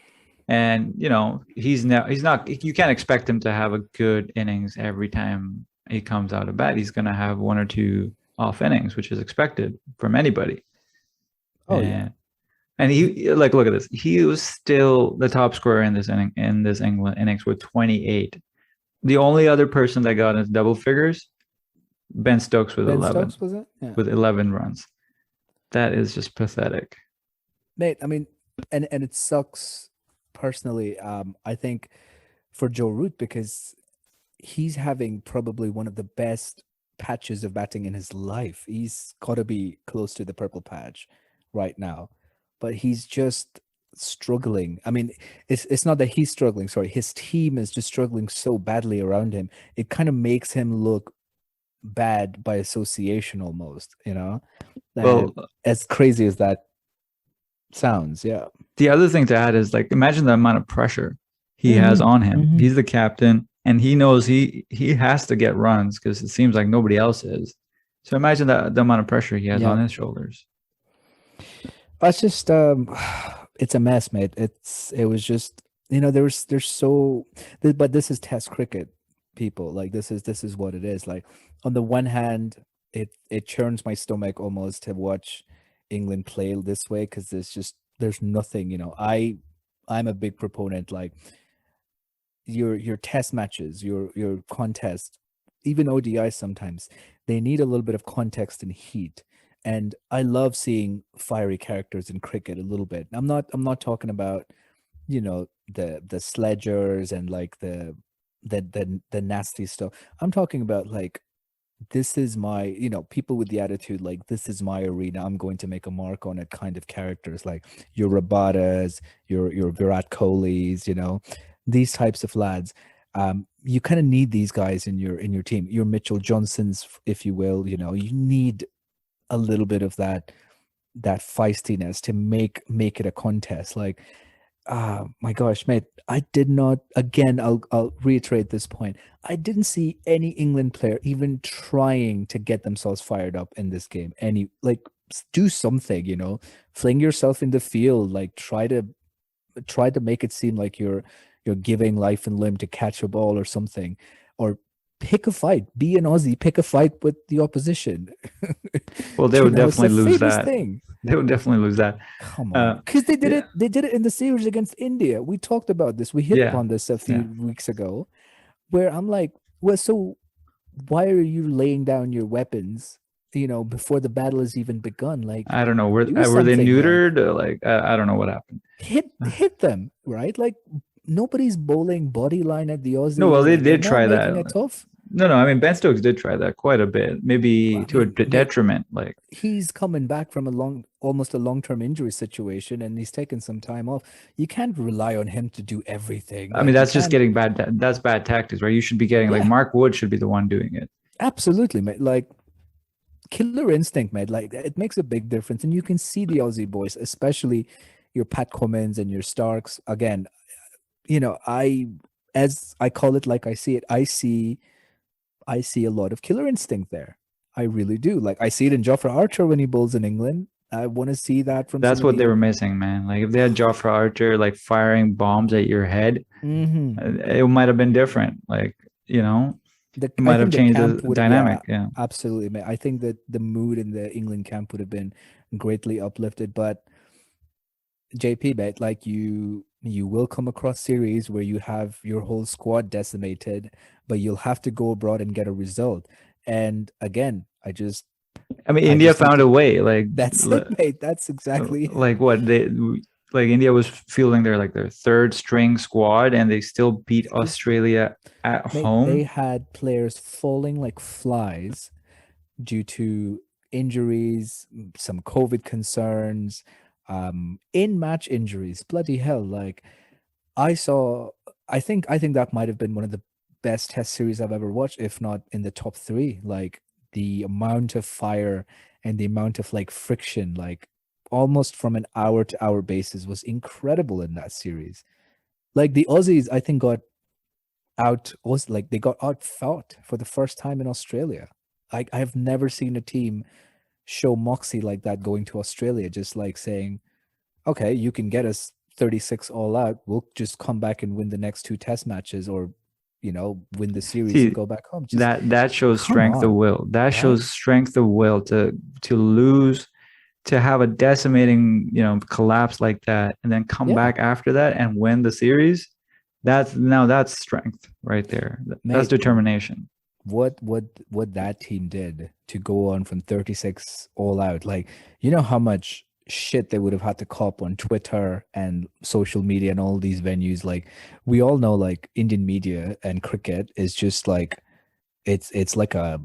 And he's not. You can't expect him to have a good innings every time he comes out of bat. He's going to have 1 or 2 off innings, which is expected from anybody. Oh yeah. And he look at this. He was still the top scorer in this England innings with 28. The only other person that got into double figures, Ben Stokes with 11. Stokes, was it? Yeah. With 11 runs. That is just pathetic. Mate, I mean, and it sucks personally. I think for Joe Root, because he's having probably one of the best patches of batting in his life. He's got to be close to the purple patch right now, but he's just struggling. I mean, it's not that he's struggling. Sorry, his team is just struggling so badly around him. It kind of makes him look bad by association almost. Well, as crazy as that sounds, yeah. The other thing to add is, like, imagine the amount of pressure he has on him. He's the captain, and he knows he has to get runs because it seems like nobody else is. So imagine the amount of pressure he has on his shoulders. That's just it's a mess, mate. It was just, there's so, but this is test cricket, people. Like, this is what it is. Like, on the one hand, it churns my stomach almost to watch England play this way, because there's nothing. I'm a big proponent, like, your test matches, your contest, even ODI, sometimes they need a little bit of context and heat. And I love seeing fiery characters in cricket a little bit. I'm not talking about, the sledgers and like the nasty stuff. I'm talking about, like, this is my, people with the attitude, like, this is my arena, I'm going to make a mark on it kind of characters, like your Rabadas, your Virat Kohlis, these types of lads. You kind of need these guys in your team, your Mitchell Johnsons, if you will. You need a little bit of that feistiness to make it a contest. Like, my gosh, mate, I did not, again, I'll reiterate this point, I didn't see any England player even trying to get themselves fired up in this game. Like, do something, fling yourself in the field, like, try to make it seem like you're giving life and limb to catch a ball or something, or pick a fight. Be an Aussie, pick a fight with the opposition. Well, they would definitely lose that. Thing. They would definitely lose that. Come on, because they did it. They did it in the series against India. We talked about this. We hit upon this a few weeks ago, where I'm like, well, so why are you laying down your weapons, before the battle has even begun? Like, I don't know. Were they neutered? Like, I don't know what happened. Hit them, right? Like, nobody's bowling body line at the Aussie. No, well, they did try that. It tough. No, I mean Ben Stokes did try that quite a bit, maybe I to a mean, detriment. Like, he's coming back from a almost a long-term injury situation, and he's taken some time off. You can't rely on him to do everything. I mean, Like you that's just can't. getting bad. That's bad tactics, right? You should be getting like Yeah, Mark Wood should be the one doing it. absolutely, mate. Like killer instinct, mate. Like it makes a big difference, and you can see the Aussie boys, especially your Pat Cummins and your Starks. Again, as I call it, like I see it, I see a lot of killer instinct there. I really do. Like I see it in Jofra Archer when he bowls in England. I want to see that from That's what they somebody. were missing, man. Like if they had Jofra Archer like firing bombs at your head, Hmm. it might have been different. Like, you know, it I might have think the changed camp the would, dynamic. yeah, Yeah. absolutely, man. I think that the mood in the England camp would have been greatly uplifted. But JP, mate, like you will come across series where you have your whole squad decimated, but you'll have to go abroad and get a result. And again, I mean, I India just need found to. a way. Like, That's it, mate. That's exactly it. like what they like India was fielding their third string squad, and they still beat They, Australia at mate, they home. had players falling like flies due to injuries, some COVID concerns, in-match injuries. Bloody hell! Like I saw, I think that might have been one of the best test series I've ever watched, if not in the top three. Like the amount of fire and the amount of like friction, like almost from an hour to hour basis, was incredible in that series. Like the Aussies, I think they got out fought for the first time in Australia. I have never seen a team show moxie like that going to Australia, just like saying, okay, you can get us 36 all out. We'll just come back and win the next two test matches or, win the series and See, go back home. Just that shows come strength of on, will. That right? shows strength of will to lose, to have a decimating, collapse like that, and then come Yeah, back after that and win the series. That's strength right there. That's mate. determination. What that team did to go on from 36 all out, like how much shit they would have had to cop on Twitter and social media and all these venues. Like we all know, like Indian media and cricket is just like it's like a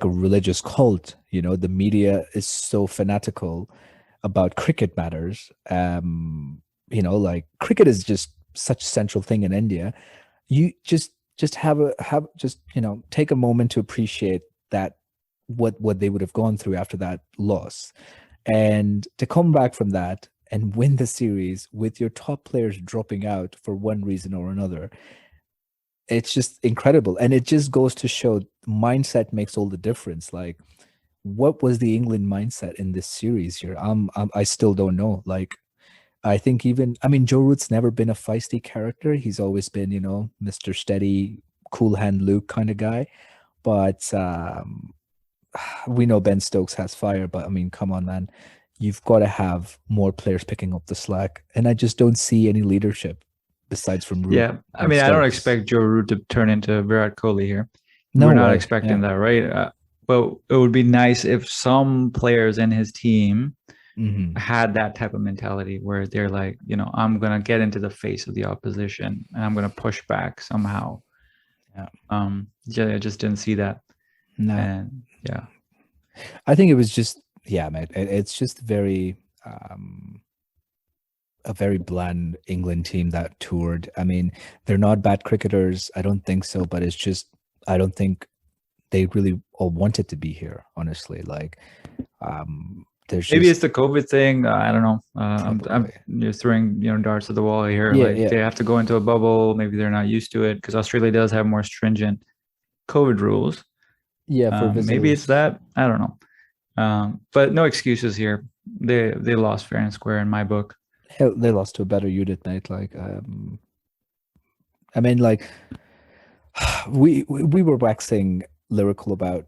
religious cult. The media is so fanatical about cricket matters. Like cricket is just such a central thing in India. You just have just take a moment to appreciate that what they would have gone through after that loss, and to come back from that and win the series with your top players dropping out for one reason or another. It's just incredible, and it just goes to show mindset makes all the difference. Like what was the England mindset in this series here? I still don't know. Like I think I mean, Joe Root's never been a feisty character. He's always been, Mr. Steady, cool hand Luke kind of guy. But we know Ben Stokes has fire, but I mean, come on, man. You've got to have more players picking up the slack. And I just don't see any leadership besides from Root Yeah, I and mean, I don't Stokes. expect Joe Root to turn into Virat Kohli here. We're No not way. expecting Yeah. that, right? But it would be nice if some players in his team Hmm. had that type of mentality where they're like, I'm gonna get into the face of the opposition and I'm gonna push back somehow. Yeah. Yeah, I just didn't see that, No. and yeah, I think it was just, yeah, man. It's just a very bland England team that toured. I mean, they're not bad cricketers. I don't think so, but it's just I don't think they really all wanted to be here, honestly. Like, there's maybe just it's the COVID thing. I don't know. I'm probably. just throwing darts at the wall here. Yeah, Like yeah. they have to go into a bubble. Maybe they're not used to it because Australia does have more stringent COVID rules. Yeah, for Maybe it's visitors. that. I don't know. But no excuses here. They lost fair and square in my book. Hell, they lost to a better unit, mate. Like, I mean, like we were waxing lyrical about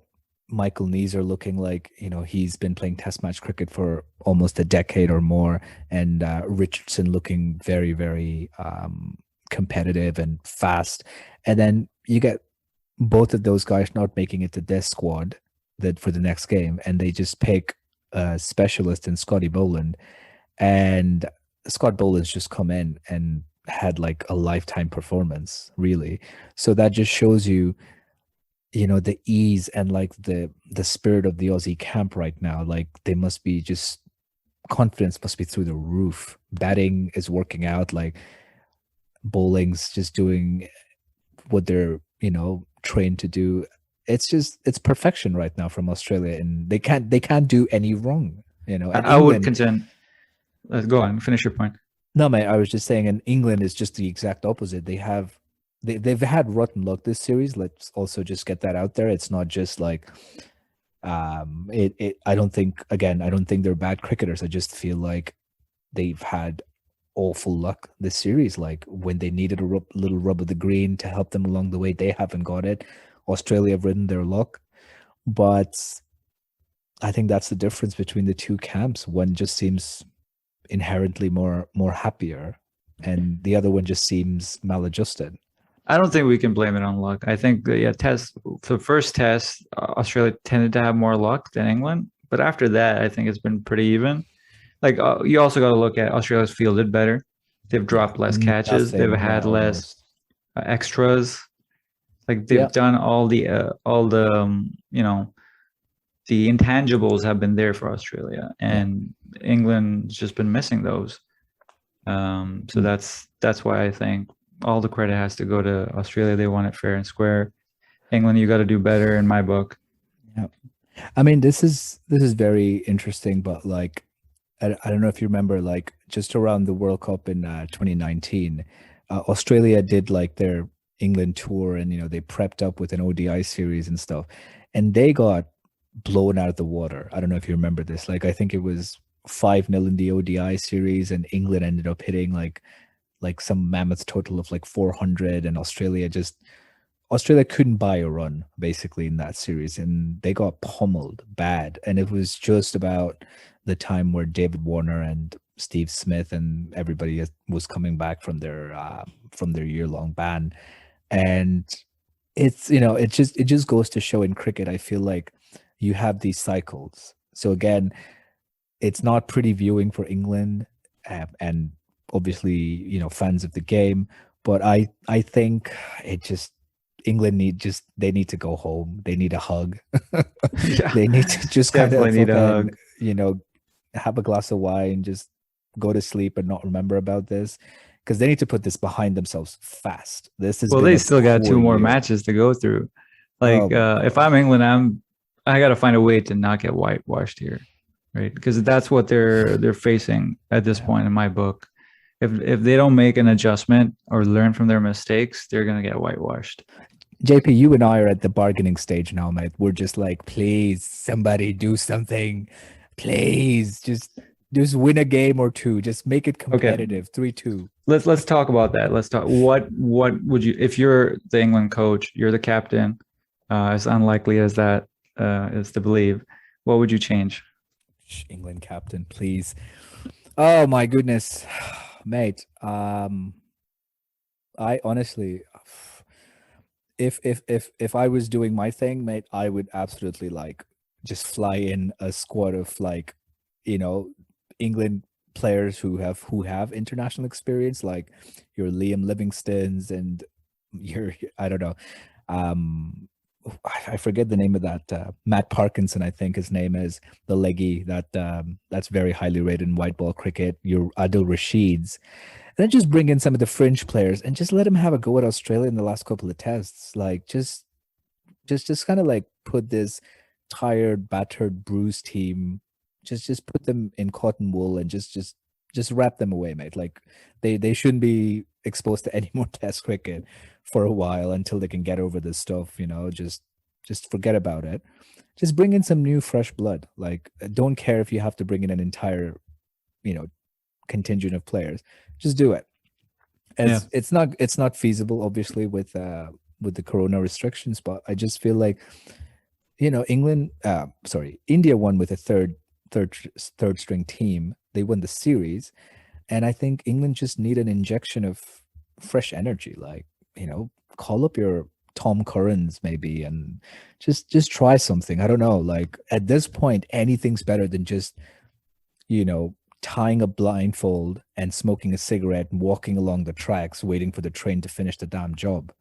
Michael Neeser looking like he's been playing Test match cricket for almost a decade or more, and Richardson looking very very competitive and fast, and then you get both of those guys not making it to this squad that for the next game, and they just pick a specialist in Scotty Boland, and Scott Boland's just come in and had like a lifetime performance, really. So that just shows you the ease and like the spirit of the Aussie camp right now. Like they must be just confidence must be through the roof. Batting is working out, like bowling's just doing what they're, trained to do. It's perfection right now from Australia, and they can't do any wrong. And I would England, contend. Go on, finish your point. no man, I was just saying, and England is just the exact opposite. They've had rotten luck this series. Let's also just get that out there. It's not just like I don't think they're bad cricketers. I just feel like they've had awful luck this series. Like when they needed a little rub of the green to help them along the way, they haven't got it. Australia have ridden their luck, but I think that's the difference between the two camps. One just seems inherently more happier, and the other one just seems maladjusted. I don't think we can blame it on luck. I think yeah, the first test, Australia tended to have more luck than England, but after that, I think it's been pretty even. Like you also got to look at Australia's fielded better. They've Yeah, dropped less catches. They've nothing. Yeah, had less almost. extras. Like they've Yeah, done all the the intangibles have been there for Australia, yeah. and England's just been missing those. So Mm. that's why I think all the credit has to go to Australia. They won it fair and square. England, you got to do better in my book. Yeah. I mean, this is very interesting, but like I don't know if you remember, like just around the World Cup in 2019, Australia did like their England tour, and they prepped up with an ODI series and stuff, and they got blown out of the water. I don't know if you remember this. Like I think it was 5-0 in the ODI series, and England ended up hitting like some mammoth total of like 400, and Australia couldn't buy a run basically in that series, and they got pummeled bad. And it was just about the time where David Warner and Steve Smith and everybody was coming back from their year-long ban. And it's it just goes to show in cricket. I feel like you have these cycles. So again, it's not pretty viewing for England, and obviously fans of the game. But I think it just England they need to go home. They need a hug. Yeah, They need to just kind definitely of need a fucking hug. have a glass of wine, just go to sleep and not remember about this, because they need to put this behind themselves fast. This has Well, been they a still got poor two more year. matches to go through. Oh Like my if god. I'm England, I got to find a way to not get whitewashed here, right? Because that's what they're facing at this Yeah. point in my book. If they don't make an adjustment or learn from their mistakes, they're gonna get whitewashed. JP, you and I are at the bargaining stage now, mate. We're just like, please, somebody do something. Please, just win a game or two. Just make it Okay, competitive. 3-2. let's talk about that. Let's talk. What would you if you're the England coach, you're the captain, as unlikely as that is to believe, what would you change? England captain, please. Oh my goodness, mate. I honestly, if I was doing my thing, mate, I would absolutely like just fly in a squad of like, you know, England players who have international experience, like your Liam Livingstons and your I don't know, um, I forget the name of that Matt Parkinson, I think his name is, the leggy that's very highly rated in white ball cricket. Your Adil Rashids, and then just bring in some of the fringe players and just let him have a go at Australia in the last couple of tests. Like just kind of like put this tired, battered, bruised team, just put them in cotton wool and just wrap them away, mate. Like they shouldn't be exposed to any more test cricket for a while until they can get over this stuff, just forget about it. Just bring in some new fresh blood. Like don't care if you have to bring in an entire, you know, contingent of players. Just do it. Yeah, As it's not feasible, obviously, with the corona restrictions, but I just feel like England, sorry, India won with a third string team. They won the series, and I think England just need an injection of fresh energy. Like call up your Tom Currans maybe, and just try something. I don't know. Like at this point, anything's better than just you know, tying a blindfold and smoking a cigarette and walking along the tracks, waiting for the train to finish the damn job.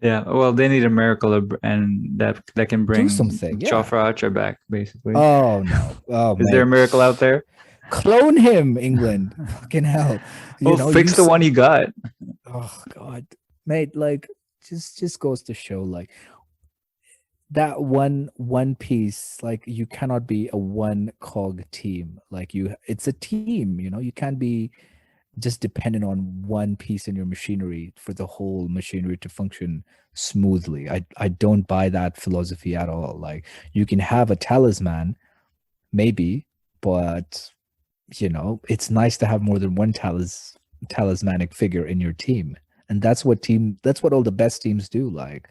Yeah, well, they need a miracle and that can Do bring something, yeah. Jofra Archer back, basically. Oh no, oh Is there a mate, miracle out there? clone him, England. Fucking hell, Oh, you know fix the one you got. oh god, mate. Like, just goes to show, like that one piece. Like, you cannot be a one cog team. Like, it's a team. You know, you can't be just dependent on one piece in your machinery for the whole machinery to function smoothly. I don't buy that philosophy at all. Like, you can have a talisman, maybe, but it's nice to have more than one talismanic figure in your team. And that's what all the best teams do. Like,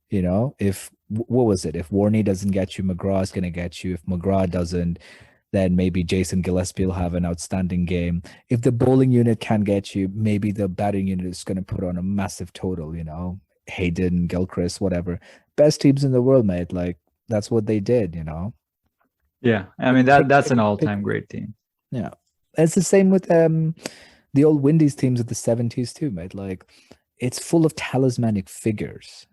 if what was it? If Warney doesn't get you, McGraw's gonna get you. If McGraw doesn't, then maybe Jason Gillespie will have an outstanding game. If the bowling unit can get you, maybe the batting unit is going to put on a massive total, Hayden, Gilchrist, whatever. Best teams in the world, mate. Like, that's what they did. Yeah, I mean that's Pick, an pick. all-time great team. Yeah. It's the same with the old Windies teams of the 70s too, mate. Like, it's full of talismanic figures.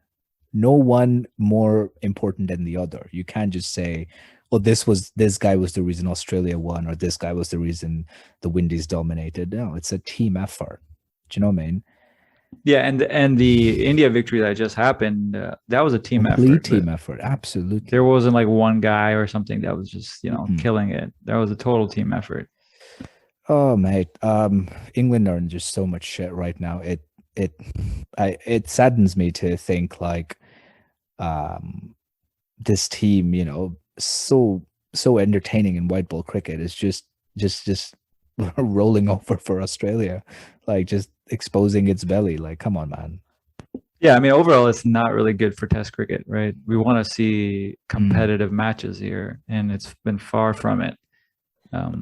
No one more important than the other. You can't just say, "Oh, this guy was the reason Australia won," or "This guy was the reason the Windies dominated." No, it's a team effort. Do you know what I mean? Yeah, and the India victory that just happened, that was a team Complete effort. team effort, absolutely. There wasn't like one guy or something that was just Mm-mm. killing it. That was a total team effort. Oh, mate, England are in just so much shit right now. It saddens me to think, like, um this team, so entertaining in white ball cricket is just rolling over for Australia, like, just exposing its belly. Like, come on, man. Yeah, I mean overall it's not really good for Test cricket, right? We want to see competitive matches here, and it's been far from it.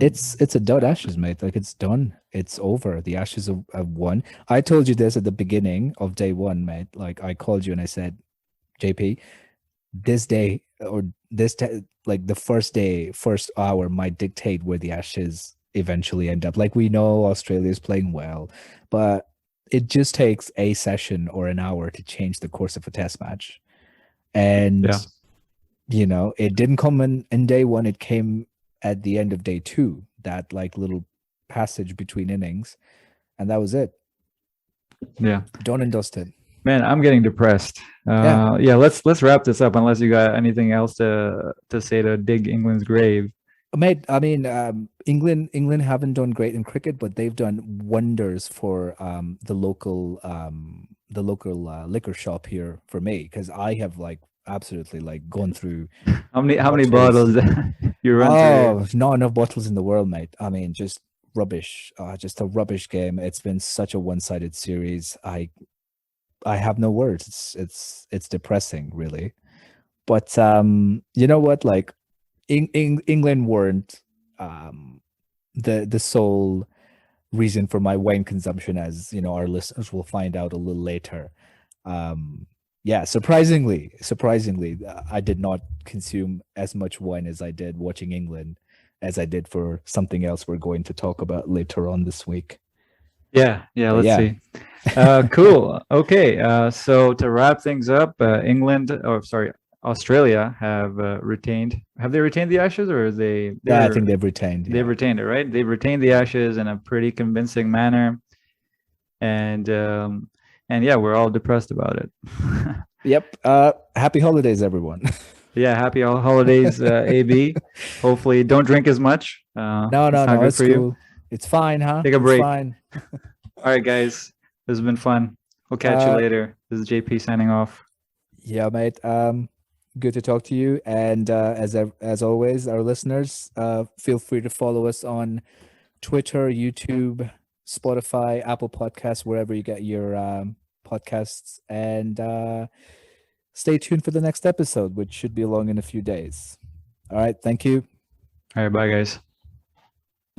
It's a dud Ashes, mate. Like, it's done. It's over. The Ashes have won. I told you this at the beginning of day one, mate. Like, I called you and I said, JP, this day or like the first day, first hour might dictate where the Ashes eventually end up. Like, we know Australia is playing well, but it just takes a session or an hour to change the course of a test match. And, it didn't come in day one. It came at the end of day two, that like little passage between innings. And that was it. Yeah. Done and dusted. Man, I'm getting depressed. Yeah, let's wrap this up unless you got anything else to say to dig England's grave. Mate, I mean, England haven't done great in cricket, but they've done wonders for the local liquor shop here for me, because I have, like, absolutely, like, gone through How many bottles you run through? not enough bottles in the world, mate. I mean, just rubbish. Just a rubbish game. It's been such a one-sided series. I have no words. It's depressing, really. But you know what? Like, England weren't the sole reason for my wine consumption, as our listeners will find out a little later. Yeah, surprisingly, I did not consume as much wine as I did watching England as I did for something else we're going to talk about later on this week. Yeah, let's see. Cool. Okay, so to wrap things up, Australia have retained. Have they retained the Ashes, or is they? Yeah, I think they've retained. They've retained it, right? They've retained the Ashes in a pretty convincing manner, and yeah, we're all depressed about it. Yep. Happy holidays, everyone. Yeah, happy holidays, AB. Hopefully, don't drink as much. No, it's cool. You. It's fine, huh? Take a break. It's fine. All right, guys. This has been fun. We'll catch you later. This is JP signing off. Yeah, mate. Good to talk to you. And as always, our listeners, feel free to follow us on Twitter, YouTube, Spotify, Apple Podcasts, wherever you get your podcasts. And stay tuned for the next episode, which should be along in a few days. All right. Thank you. All right. Bye, guys.